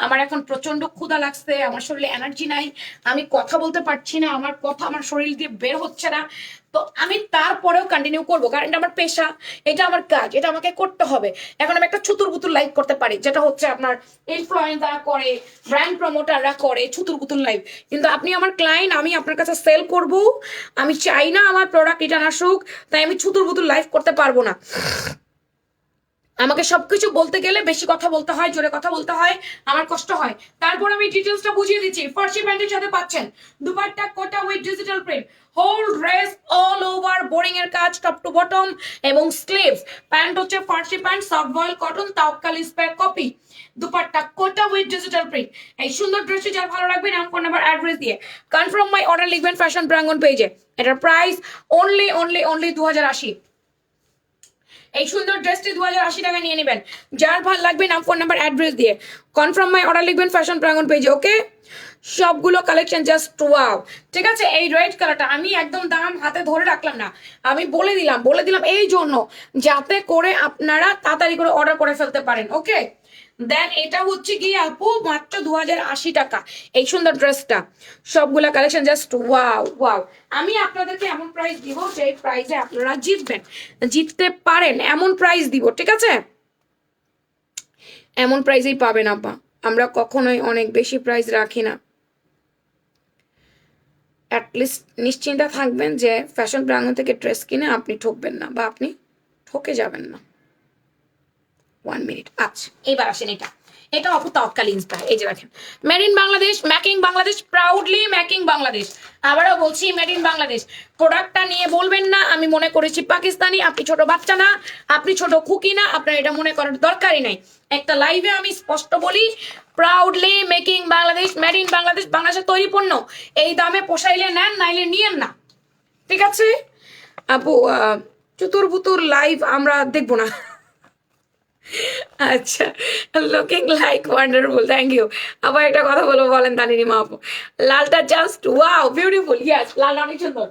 [SPEAKER 1] আমার এখন প্রচন্ড ক্ষুধা লাগছে, আমার শরীরে এনার্জি নাই, আমি কথা বলতে পারছি না, আমার কথা আমার শরীর দিয়ে বের হচ্ছে না। তো আমি তারপরেও কন্টিনিউ করবো, কারণ এটা আমার পেশা, এটা আমার কাজ, এটা আমাকে করতে হবে। এখন আমি একটা ছুতুর বুতুর লাইভ করতে পারি, যেটা হচ্ছে আপনার ইনফ্লুয়েন্সাররা করে, ব্র্যান্ড প্রমোটাররা করে ছুতুর বুতুর লাইভ। কিন্তু আপনি আমার ক্লায়েন্ট, আমি আপনার কাছে সেল করব, আমি চাই না আমার প্রোডাক্ট রিটার্ন আসুক, তাই আমি ছুতুর বুতুর লাইভ করতে পারবো না। আমাকে সবকিছু বলতে গেলে বেশি কথা বলতে হয়, জোরে কথা বলতে হয়, আমার কষ্ট হয়। তারপর আমি ডিটেলসটা বুঝিয়ে দিচ্ছি। ফার্সি প্যান্টের সাথে পাচ্ছেন dupatta kota with digital print, whole dress all over boring এর কাজ টপ টু বটম, এবং স্লিভস। প্যান্ট হচ্ছে ফার্সি pant, soft voile cotton, Tawakkal inspire copy, dupatta kota with digital print. এই সুন্দর ড্রেসটি যার ভালো লাগবে নাম, ফোন নাম্বার, অ্যাড্রেস দিয়ে কনফার্ম মাই অর্ডার লিখবেন ফ্যাশন প্রাঙ্গন পেজে। এটার প্রাইস অনলি 2080। এই সুন্দর ড্রেসটি 2080 টাকা নিয়ে নেবেন। যার ভালো লাগবে নাম, ফোন নাম্বার, অ্যাড্রেস দিয়ে কনফার্ম মাই অর্ডার লিখবেন ফ্যাশন প্রাঙ্গন পেজে। ওকে, সবগুলো কালেকশন জাস্ট ওয়াও। ঠিক আছে, এই রেড কালারটা আমি একদম দাম হাতে ধরে রাখলাম না, আমি বলে দিলাম এই জন্য যাতে করে আপনারা তাড়াতাড়ি করে অর্ডার করে ফেলতে পারেন। ওকে, দেন এটা হচ্ছে কি আপু মাত্র 2080 টাকা এই সুন্দর ড্রেসটা। সবগুলা কালেকশন জাস্ট ওয়াও ওয়াও। আমি আপনাদেরকে এমন প্রাইস দিব যে প্রাইসে আপনারা জিততে পারেন, এমন প্রাইস দিব। ঠিক আছে, এমন প্রাইসেই পাবেন আপা, আমরা কখনোই অনেক বেশি প্রাইস রাখি না। অ্যাটলিস্ট নিশ্চিন্তা থাকবেন যে ফ্যাশন প্রাঙ্গণ থেকে ড্রেস কিনে আপনি ঠকবেন না বা আপনি ঠকে যাবেন না। 1 মিনিট। আচ্ছা, এইবার আসেন এটা আপু তাওয়াক্কাল ইন্সপায়ার। এই যে দেখেন, made in Bangladesh, making Bangladesh, proudly making Bangladesh. আবারও বলছি মেড ইন বাংলাদেশ। প্রোডাক্টটা নিয়ে বলবেন না আমি মনে করেছি পাকিস্তানি, আপনি ছোট বাচ্চা না, আপনি ছোট খুকি না, আপনার এটা মনে করার দরকারই নাই। একটা লাইভে আমি স্পষ্ট বলি, proudly making Bangladesh, made in Bangladesh, বাংলাদেশের তৈরি পণ্য। এই দামে পোষাইলে নেন, নাইলে নিয়েন না। ঠিক আছে আপু, চুতুর বুতুর লাইভ আমরা দেখবো না। আচ্ছা, looking like wonderful, thank you. আবার একটা কথা বলবো, বলেন তানিমা আপু। লালটা জাস্ট ওয়াও, বিউটিফুল, ইয়েস, লালটা অনেক সুন্দর।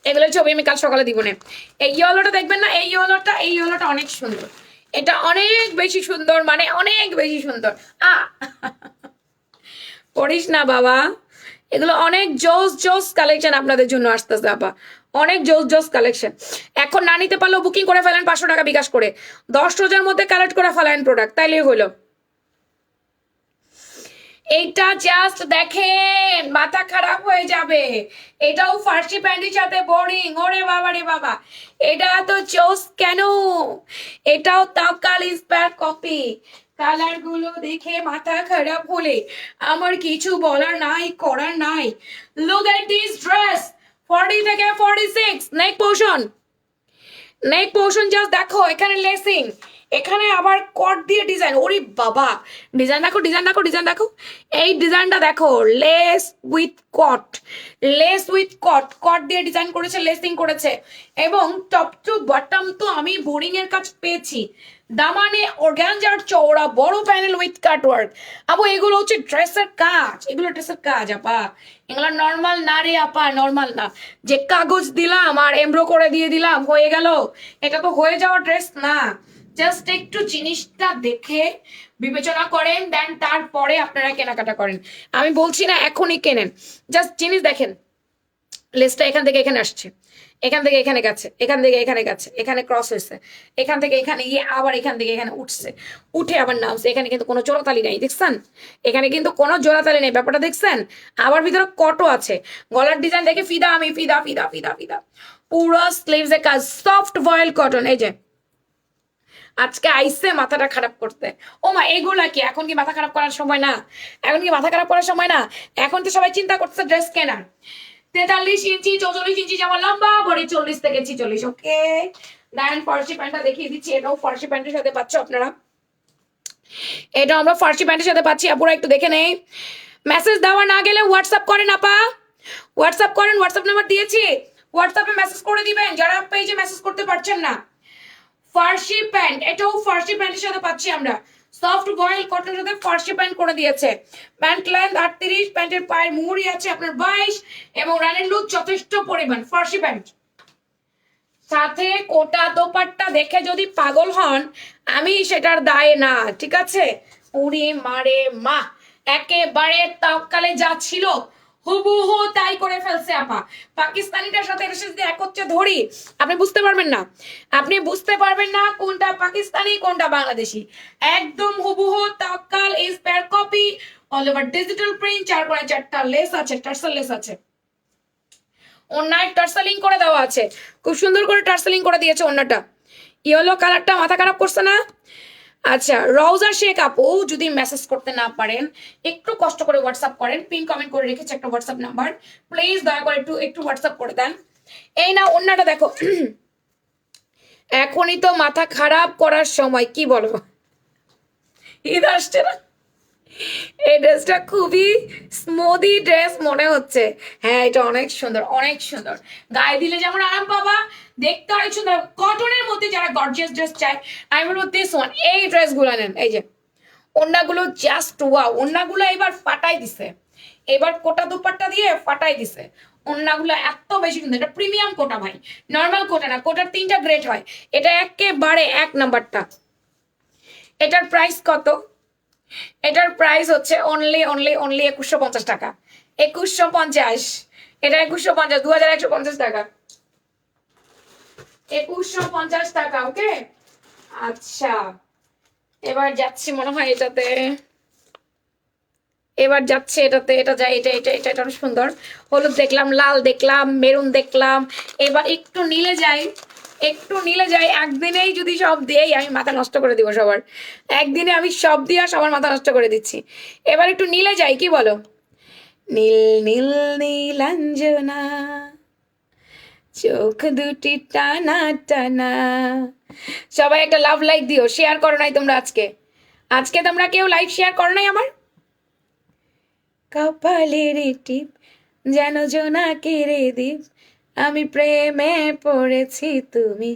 [SPEAKER 1] এগুলোর ছবি আমি কাল সকালে দিব না। এই ইয়েলোটা দেখবেন না, এই ইয়েলোটা অনেক সুন্দর। এটা অনেক বেশি সুন্দর, মানে অনেক বেশি সুন্দর। করিস না বাবা, এগুলো অনেক জোস জোস কালেকশন আপনাদের জন্য আসতেছে আপা, অনেক জোস জোস কালেকশন। এখন না নিতে পারলেও বুকিং করে ফেলেন 500 টাকা বিকাশ করে, 10 রোজার মধ্যে কালেক্ট করে ফেলেন প্রোডাক্ট, তাইলেই হলো। এইটা জাস্ট দেখেন, মাথা খারাপ হয়ে যাবে। এটাও ফার্সি প্যান্টের সাথে বোরিং, ওরে বাবা রে বাবা, এটা তো জোস কেন? এটাও তাকাল ইন্সপায়ার কপি। কালার গুলো দেখে মাথা খারাপ হলে আমার কিছু বলার নাই, করার নাই। লুক এট দিস ড্রেস, 40 থেকে 46 নেক পোর্শন, নেক পোর্শন জাস্ট দেখো, এখানে লেসিং, এখানে আবার কট দিয়ে ডিজাইন। ওরে বাবা, ডিজাইন দেখো, ডিজাইন দেখো, ডিজাইন দেখো, এই ডিজাইনটা দেখো, lace with cut, lace with cut, cut দিয়ে ডিজাইন করেছে, লেসিং করেছে, এবং টপ টু বটম তো আমি বোরিং এর কাজ পেয়েছি। দামানে অর্গানজার চওড়া বড় প্যানেল উইথ কাট ওয়ার্ক। আপু এগুলো হচ্ছে ড্রেসের কাজ, এগুলো ড্রেসের কাজ আপা, এগুলো নর্মাল না রে আপা, নর্মাল না যে কাগজ দিলাম আর এমব্রো করে দিয়ে দিলাম হয়ে গেল, এটা তো হয়ে যাওয়া ড্রেস না। জাস্ট একটু জিনিসটা দেখে বিবেচনা করেন, দেন তারপরে আপনারা কেনাকাটা করেন। আমি বলছি না এখনই কেনেন, জাস্ট জিনিস দেখেন। লেসটা এখান থেকে এখানে আসছে, এখান থেকে এখানে গেছে, এখান থেকে এখানে গেছে, এখানে ক্রস হয়েছে, এখান থেকে এখানে গিয়ে আবার এখান থেকে এখানে উঠছে, উঠে আবার নামছে। এখানে কিন্তু কোনো জোড়াতালি নাই, দেখছেন? এখানে কিন্তু কোনো জোড়াতালি নেই, ব্যাপারটা দেখছেন? আবার ভিতরে কটও আছে। গলার ডিজাইন দেখে ফিদা আমি, ফিদা ফিদা ফিদা ফিদা। পুরো স্লিভস এর কাজ, সফট ভয়েল কটন। এই যে আজকে আইসে মাথাটা খারাপ করতে। ও মা, এগুলা কি এখন কি মাথা খারাপ করার সময় না? এখন কি মাথা খারাপ করার সময় না? এখন তো সবাই চিন্তা করছে ড্রেস কেনার। 43 ইঞ্চি 44 ইঞ্চি যেমন লম্বা, বড়ি 40 থেকে 46। ওকে, দেন ফার্সি প্যান্টটা দেখিয়ে দিচ্ছি, এটাও ফার্সি প্যান্টের সাথে পাচ্ছ আপনারা। এটা আমরা ফার্সি প্যান্টের সাথে পাচ্ছি, আপুরা একটু দেখে নেই। মেসেজ দেওয়া না গেলে হোয়াটসঅ্যাপ করেন আপা, হোয়াটসঅ্যাপ করেন, হোয়াটসঅ্যাপ নাম্বার দিয়েছি, হোয়াটসঅ্যাপে মেসেজ করে দিবেন যারা পেজে মেসেজ করতে পারছেন না। ফার্সি প্যান্ট, এটাও ফার্সি প্যান্টের সাথে পাচ্ছি আমরা, সফট বয়েল কটনের সাথে ফার্সি প্যান্ট করে দিয়েছে। প্যান্ট লেন্থ 38, প্যান্টের পায়ের মুহুরি আছে আপনার 22, এবং রানের লুক যথেষ্ট পরিমাণ। ফার্সি প্যান্ট সাথে কোটা দোপাট্টা দেখে যদি পাগল হন, আমি সেটার দায় না, ঠিক আছে? উড়ি মারে মা, একেবারে তাওকালে যা ছিল হুবহু তাই করে ফেলছে আপা। পাকিস্তানিটার সাথে এসে যদি এক হচ্ছে ধরি, আপনি বুঝতে পারবেন না, আপনি বুঝতে পারবেন না কোনটা পাকিস্তানি কোনটা বাংলাদেশি। একদম হুবহু Tawakkal inspire copy, all over digital print, 4x4টা লেস আছে, টার্সেল লেস আছে, ওন্নায় টার্সেলিং করে দেওয়া আছে, খুব সুন্দর করে টার্সেলিং করে দিয়েছে ওন্নাটা। ইয়েলো কালারটা মাথা খারাপ করছে না? আচ্ছা, রওজা শেখ আপু যদি মেসেজ করতে না পারেন, একটু কষ্ট করে হোয়াটসঅ্যাপ করেন, পিন কমেন্ট করে রেখেছে একটা হোয়াটসঅ্যাপ নাম্বার, প্লিজ দয়া করে একটু একটু হোয়াটসঅ্যাপ করে দেন। এই না ওন্নাটা দেখো, এখনই তো মাথা খারাপ করার সময়, কি বলো? ঈদ আসছে না? এই ড্রেসটা খুবই স্মুদি ড্রেস মনে হচ্ছে। হ্যাঁ, এটা অনেক সুন্দর, অনেক সুন্দর, গায়ে দিলে যেমন আরাম পাবা, দেখতে অনেক সুন্দর। কটনের মধ্যে যারা গর্জিয়াস ড্রেস চায়, আমি বলবো দিস ওয়ান, এই ড্রেসগুলো নেন। এই যে ওড়নাগুলো জাস্ট ওয়াও, ওড়নাগুলো এবার ফাটাই দিছে, এবার কোটা দুপাট্টা দিয়ে ফাটাই দিছে। ওড়নাগুলো এত বেশি সুন্দর, এটা প্রিমিয়াম কোটা ভাই, নর্মাল কোটা না, কোটার 3টা গ্রেড হয়, এটা একেবারে 1 নাম্বারটা। এটার প্রাইস কত? এটার প্রাইস হচ্ছে অনলি অনলি অনলি 2150 টাকা। 2150, এটা 2150, 2150 টাকা, 2150 টাকা। ওকে, আচ্ছা এবার যাচ্ছি মনে হয় এটাতে, এবার যাচ্ছে এটাতে, এটা যায়, এটা এটা এটা এটা অনেক সুন্দর। হলুদ দেখলাম, লাল দেখলাম, মেরুন দেখলাম, এবার একটু নীলে যাই, একটু নীলে যাই। একদিনেই যদি সব দিয়েই আমি মাথা নষ্ট করে দিব সবার, একদিনে আমি সব দিয়ে সবার মাথা নষ্ট করে দিচ্ছি। এবার একটু নীলে যাই, কি বলো? নীল নীল নীলাঞ্জনা, চোখ দুটি টানা টানা। সবাই একটা লাভ লাইক দিও, শেয়ার করো নাই তোমরা আজকে, আজকে তোমরা কেউ লাইক শেয়ার করো নাই আমার। কপালের টিপ যেন জোনাকিরে দ্বীপ, আমি প্রেমে পড়েছি, তুমি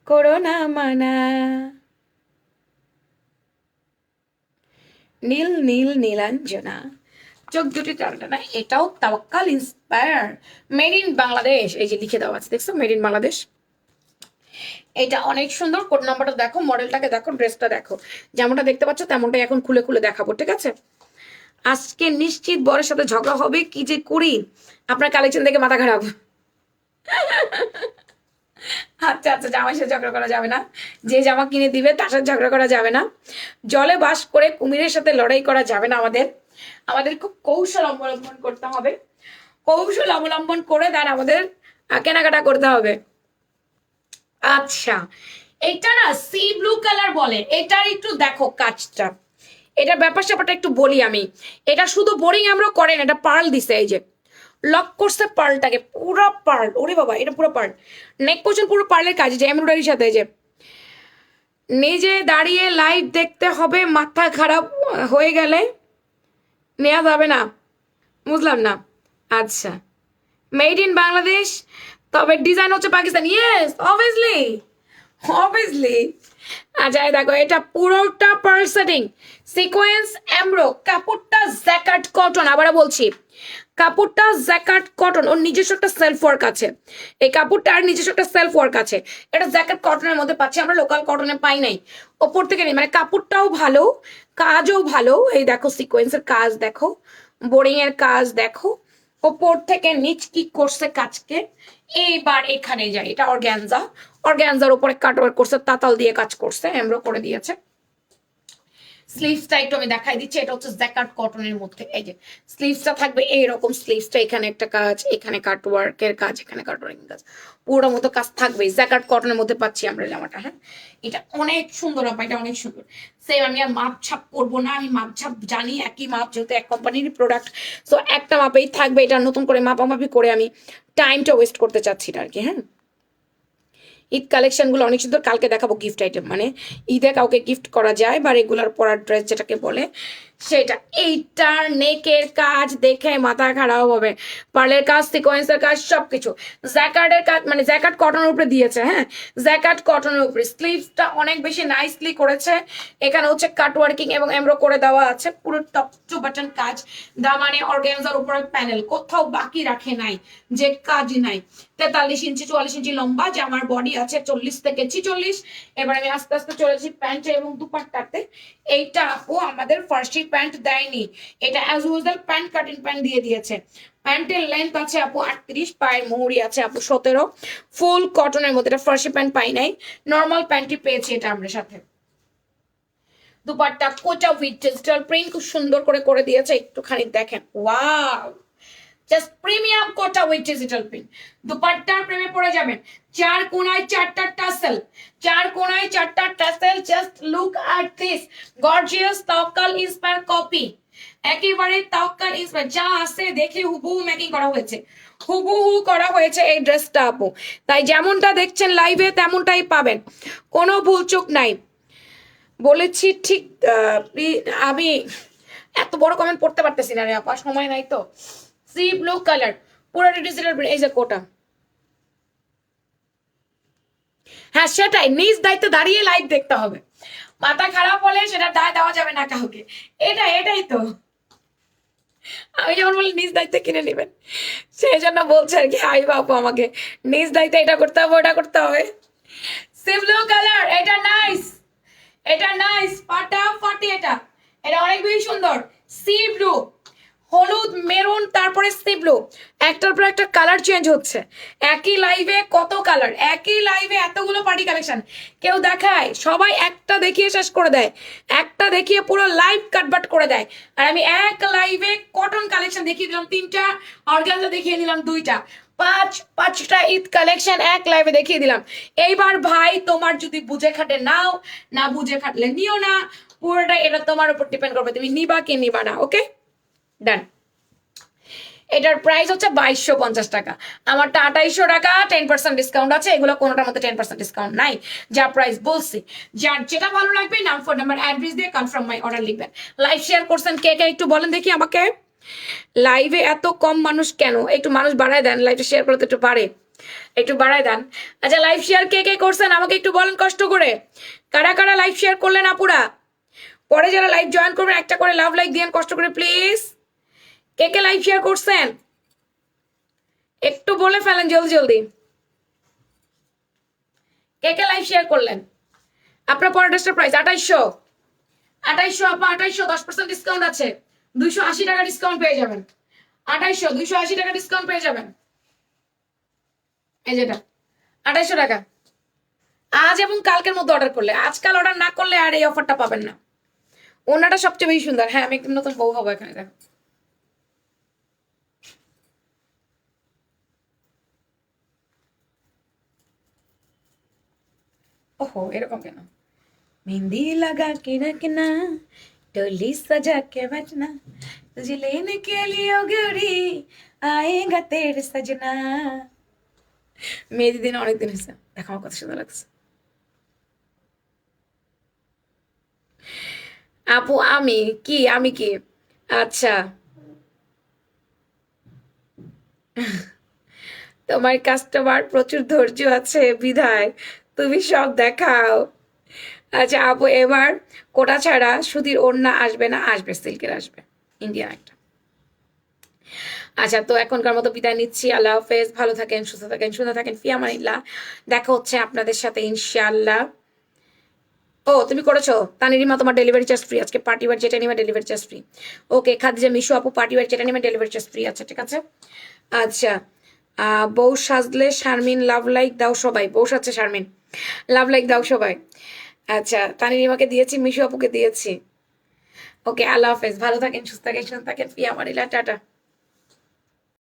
[SPEAKER 1] করো না মানা। নীল নীল নীলাঞ্জনা, চোখ দুটি টানা, এটাও তাওয়াক্কাল ইন্সপায়ার, মেড ইন বাংলাদেশ। এই যে লিখে দেওয়া আছে, দেখছো, মেড ইন বাংলাদেশ। এটা অনেক সুন্দর। কোড নাম্বারটা দেখো, মডেলটাকে দেখো, ড্রেসটা দেখো, যেমনটা দেখতে পাচ্ছ তেমনটাই এখন খুলে খুলে দেখাবো, ঠিক আছে? আজকে নিশ্চিত বরের সাথে ঝগড়া হবে, কি যে করি, আপনার কালেকশন দেখে মাথা খারাপ। আচ্ছা আচ্ছা, জামার সাথে ঝগড়া করা যাবে না, যে জামা কিনে দিবে তার সাথে ঝগড়া করা যাবে না, জলে বাস করে কুমিরের সাথে লড়াই করা যাবে না। আমাদের আমাদের খুব কৌশল অবলম্বন করতে হবে, কৌশল অবলম্বন করে দেন আমাদের কেনাকাটা করতে হবে। আচ্ছা, এটা না সি ব্লু কালার বলে, এটার একটু দেখো কাজটা, এটার ব্যাপার স্যাপারটা একটু বলি আমি। এটা শুধু বোরিং আমরা করেন, এটা পার্ল দিছে, এই যে লক করছে পার্লটাকে, পুরো পার্ল, ওরে বাবা এটা পুরো পার্ল, নেক পর্যন্ত পুরো পার্লের কাজ, যে এমব্রয়ডারির সাথে। যে নিজে দাঁড়িয়ে লাইভ দেখতে হবে, মাথা খারাপ হয়ে গেলে নেওয়া যাবে না, বুঝলাম না। আচ্ছা, মেড ইন বাংলাদেশ, তবে ডিজাইন হচ্ছে পাকিস্তান। Yes, obviously obviously. আচ্ছা এই দেখো, এটা পুরোটা পার্ল সেটিং, সিকোয়েন্স এমব্রো, কাপড়টা জ্যাকার্ড কটন, আবার বলছি কাপড়টা জ্যাকার্ড কটন, ওর নিজস্ব একটা সেলফ ওয়ার্ক আছে, এই কাপড়টার নিজস্ব একটা সেলফ ওয়ার্ক আছে। এটা জ্যাকেট কটনের মধ্যে পাচ্ছি আমরা, লোকাল কটনে পাই নাই, ওপর থেকে নেই, মানে কাপড়টাও ভালো, কাজও ভালো। এই দেখো সিকোয়েন্সের কাজ দেখো, বোরিং এর কাজ দেখো, ওপর থেকে নিচ কি করছে কাজকে। এইবার এখানে যাই, এটা অর্গ্যানজা, অর্গ্যানজার উপরে কাটওয়ার্ক করছে, তাতাল দিয়ে কাজ করছে, এমব্রো করে দিয়েছে। স্লিভসটা একটু আমি দেখাই দিচ্ছি, এটা হচ্ছে জ্যাকার্ড কটনের মধ্যে। এই যে স্লিভসটা থাকবে এইরকম, স্লিভসটা এখানে একটা কাজ, এখানে কাটওয়ার্কের কাজ, এখানে কাটওয়ার্কের কাজ, পুরো মতো কাজ থাকবে। জ্যাকার্ড কটনের মধ্যে পাচ্ছি আমরা জামাটা। হ্যাঁ, এটা অনেক সুন্দর আপা, এটা অনেক সুন্দর। সেম, আমি আর মাপ ছাপ করবো না, আমি মাপ ছাপ জানি, একই মাপ, যেহেতু এক কোম্পানির প্রোডাক্ট, সো একটা মাপেই থাকবে। এটা নতুন করে মাপামাপি করে আমি টাইমটা ওয়েস্ট করতে চাচ্ছি না আর কি। হ্যাঁ, ঈদ কালেকশনগুলো অনেক সুন্দর, কালকে দেখাবো গিফট আইটেম, মানে ঈদে কাউকে গিফট করা যায় বা রেগুলার পরার ড্রেস যেটাকে বলে সেটা। এইটার নেকের কাজ দেখে মাথা খারাপ হবে, পার্লের কাজ, সিকোয়েন্সের কাজ, সবকিছু জ্যাকার্ডের কাজ, মানে জ্যাকার্ড কটনের উপরে দিয়েছে। হ্যাঁ, জ্যাকার্ড কটনের উপরে স্লিভসটা অনেক বেশি নাইসলি করেছে, এখানে হচ্ছে কাট ওয়ার্কিং এবং এমব্রো করে দেওয়া আছে, পুরো টপ টু বাটন কাজ, দামানে অর্গানজার উপরে প্যানেল, কোথাও বাকি রাখে নাই যে কাজ নাই। 43 ইঞ্চি 44 ইঞ্চি লম্বা, যে আমার বডি আছে 40 থেকে 46। এবার আমি আস্তে আস্তে চলেছি প্যান্ট এবং দুপাট্টাতে। এইটা আপু আমাদের ফার্সি প্যান্ট দেয়নি, এটা as usual pant cutting pant দিয়ে দিয়েছে। প্যান্টের লেন্থ আছে আপু 38, পায়ের মুহুরি আছে আপু 17, ফুল কটনের মধ্যে। এটা ফার্সি প্যান্ট পাই নাই, নর্মাল প্যান্টই পেয়েছি এটা আমরা সাথে। Dupatta kota with digital print, খুব সুন্দর করে করে দিয়েছে, একটুখানি দেখেন, wow, just premium kota with digital print. দুপাট্টার প্রেমে পড়ে যাবেন, চার কোনায় চারটা টাসেল, চার কোনায় চারটা tassel, just look at this gorgeous Tawakkal inspire copy, একেবারে তাওয়াক্কাল ইন্সপায়ার, যা আছে দেখে হুবহু মেকিং করা হয়েছে, হুবহু করা হয়েছে এই ড্রেসটা আপু। তাই যেমনটা দেখছেন লাইভে তেমনটাই পাবেন, কোনো ভুলচুক নাই, বলেছি ঠিক। আমি এত বড় কমেন্ট পড়তে পারতেছি না রে আপা, সময় নাই তো। সি ব্লু কালার, পুরোটা ডিজিটাল, এই যে কোটা। হ্যাঁ সেটাই, নিজ দায়িত্বে দাঁড়িয়ে লাইভ দেখতে হবে, মাথা খারাপ হলে সেটা দায় দেওয়া যাবে না কাউকে। এটাই তো আমি যেমন বলি নিজ দায়িত্বে কিনে নেবেন, সেই জন্য বলছে আর কি, আই বাপু আমাকে নিজ দায়িত্বে এটা করতে হবে, ওটা করতে হবে। সি ব্লু কালার, এটা নাইস, এটা নাইস, ফাটাফাটি, এটা এটা অনেক বেশি সুন্দর। সি ব্লু, হলুদ, মেরুন, তারপরে সি ব্লু, একটার পর একটা কালার চেঞ্জ হচ্ছে। একই লাইভে কত কালার, একই লাইভে এতগুলো পার্টি কালেকশন, কেউ দেখায়, সবাই একটা দেখিয়ে শেষ করে দেয়, একটা দেখিয়ে পুরো লাইভ কাটবাট করে দেয়। আর আমি এক লাইভে কটন কালেকশন দেখিয়ে দিলাম 3টা, অর্গানজা দেখিয়ে দিলাম 2টা, পাঁচটা ঈদ কালেকশন এক লাইভে দেখিয়ে দিলাম। এইবার ভাই তোমার যদি বুঝে খাটে নাও, না বুঝে খাটলে নিও না, পুরোটা এটা তোমার উপর ডিপেন্ড করবে, তুমি নিবা কি নিবা না। ওকে ডান। এটার প্রাইস হচ্ছে 2250 টাকা, আমারটা 2800 টাকা, 10% ডিসকাউন্ট আছে, এগুলো কোনোটার মধ্যে 10% ডিসকাউন্ট নাই, যা প্রাইস বলছি। যার যেটা ভালো লাগবে নাম, ফোন নাম্বার, অ্যাড্রেস দিয়ে কনফার্ম মাই অর্ডার লিখবেন। লাইভ শেয়ার করছেন কে কে একটু বলেন দেখি আমাকে, লাইভে এত কম মানুষ কেন? একটু মানুষ বাড়ায় দেন, লাইভটা শেয়ার করতে একটু পারে, একটু বাড়ায় দেন। আচ্ছা, লাইভ শেয়ার কে কে করছেন আমাকে একটু বলেন কষ্ট করে। কারা কারা লাইভ শেয়ার করলেন আপুরা? পরে যারা লাইভ জয়েন করবেন একটা করে লাভ লাইক দিয়েন কষ্ট করে please. K K live share করছেন একটু বলে ফেলেন জলদি জলদি। কে কে লাইভ শেয়ার করলেন? আপনার পরের ড্রেসটার প্রাইস 2800। 2800 আপা, 2800 10% ডিসকাউন্ট আছে, 280 টাকা ডিসকাউন্ট পেয়ে যাবেন। 2800 280 টাকা ডিসকাউন্ট পেয়ে যাবেন। এই যেটা 2800 টাকা। আজ এবং কালকের মধ্যে অর্ডার করলে, আজকাল অর্ডার না করলে আর এই অফারটা পাবেন না। ওনাটা সবচেয়ে বেশি সুন্দর। হ্যাঁ, আমি একদম নতুন বউ হবো এখানে, দেখো। ওহো, এরকম কেন? मेहंदी लगा के रखना, डोली सजा के बजना, तुझे लेने के लिए ओ गोरी आएगा तेरे सजना। মেহেদি দিন অনেক দিন হয়েছে, দেখো আমার কত সুন্দর লাগছে। আপু আমি কি আচ্ছা, তোমার কাস্টমার প্রচুর ধৈর্য আছে বিধায় তুমি সব দেখাও। আচ্ছা আপু, এবার কোটা ছাড়া সুতির ওড়না আসবে না? আসবে, সিল্কের আসবে, ইন্ডিয়ান একটা। আচ্ছা, তো এখনকার মতো বিদায় নিচ্ছি। আল্লাহ হাফেজ, ভালো থাকেন, সুস্থ থাকেন, সুন্দর থাকেন, ফি আমানিল্লাহ। দেখা হচ্ছে আপনাদের সাথে ইনশাআল্লাহ। ও তুমি করেছো তানিরিমা, তোমার ডেলিভারি চার্জ ফ্রি আজকে। পার্টি ওয়ার যেটা নিবে ডেলিভারি চার্জ ফ্রি। ওকে খাদিজা মিশু আপু, পার্টি ওয়ার যেটা নিবে ডেলিভারি চার্জ ফ্রি আছে, ঠিক আছে। আচ্ছা, বউ সাজলে শারমিন লাভ লাইক দাও সবাই। বউ সাজছে শারমিন, লাভ লাইক দাও সবাই। আচ্ছা, তানিরিমাকে দিয়েছি, মিশু আপুকে দিয়েছি। ওকে, আল্লাহ হাফেজ, ভালো থাকেন, সুস্থ থাকেন, সুন্দর থাকেন, ফি আমানিল্লাহ, টাটা।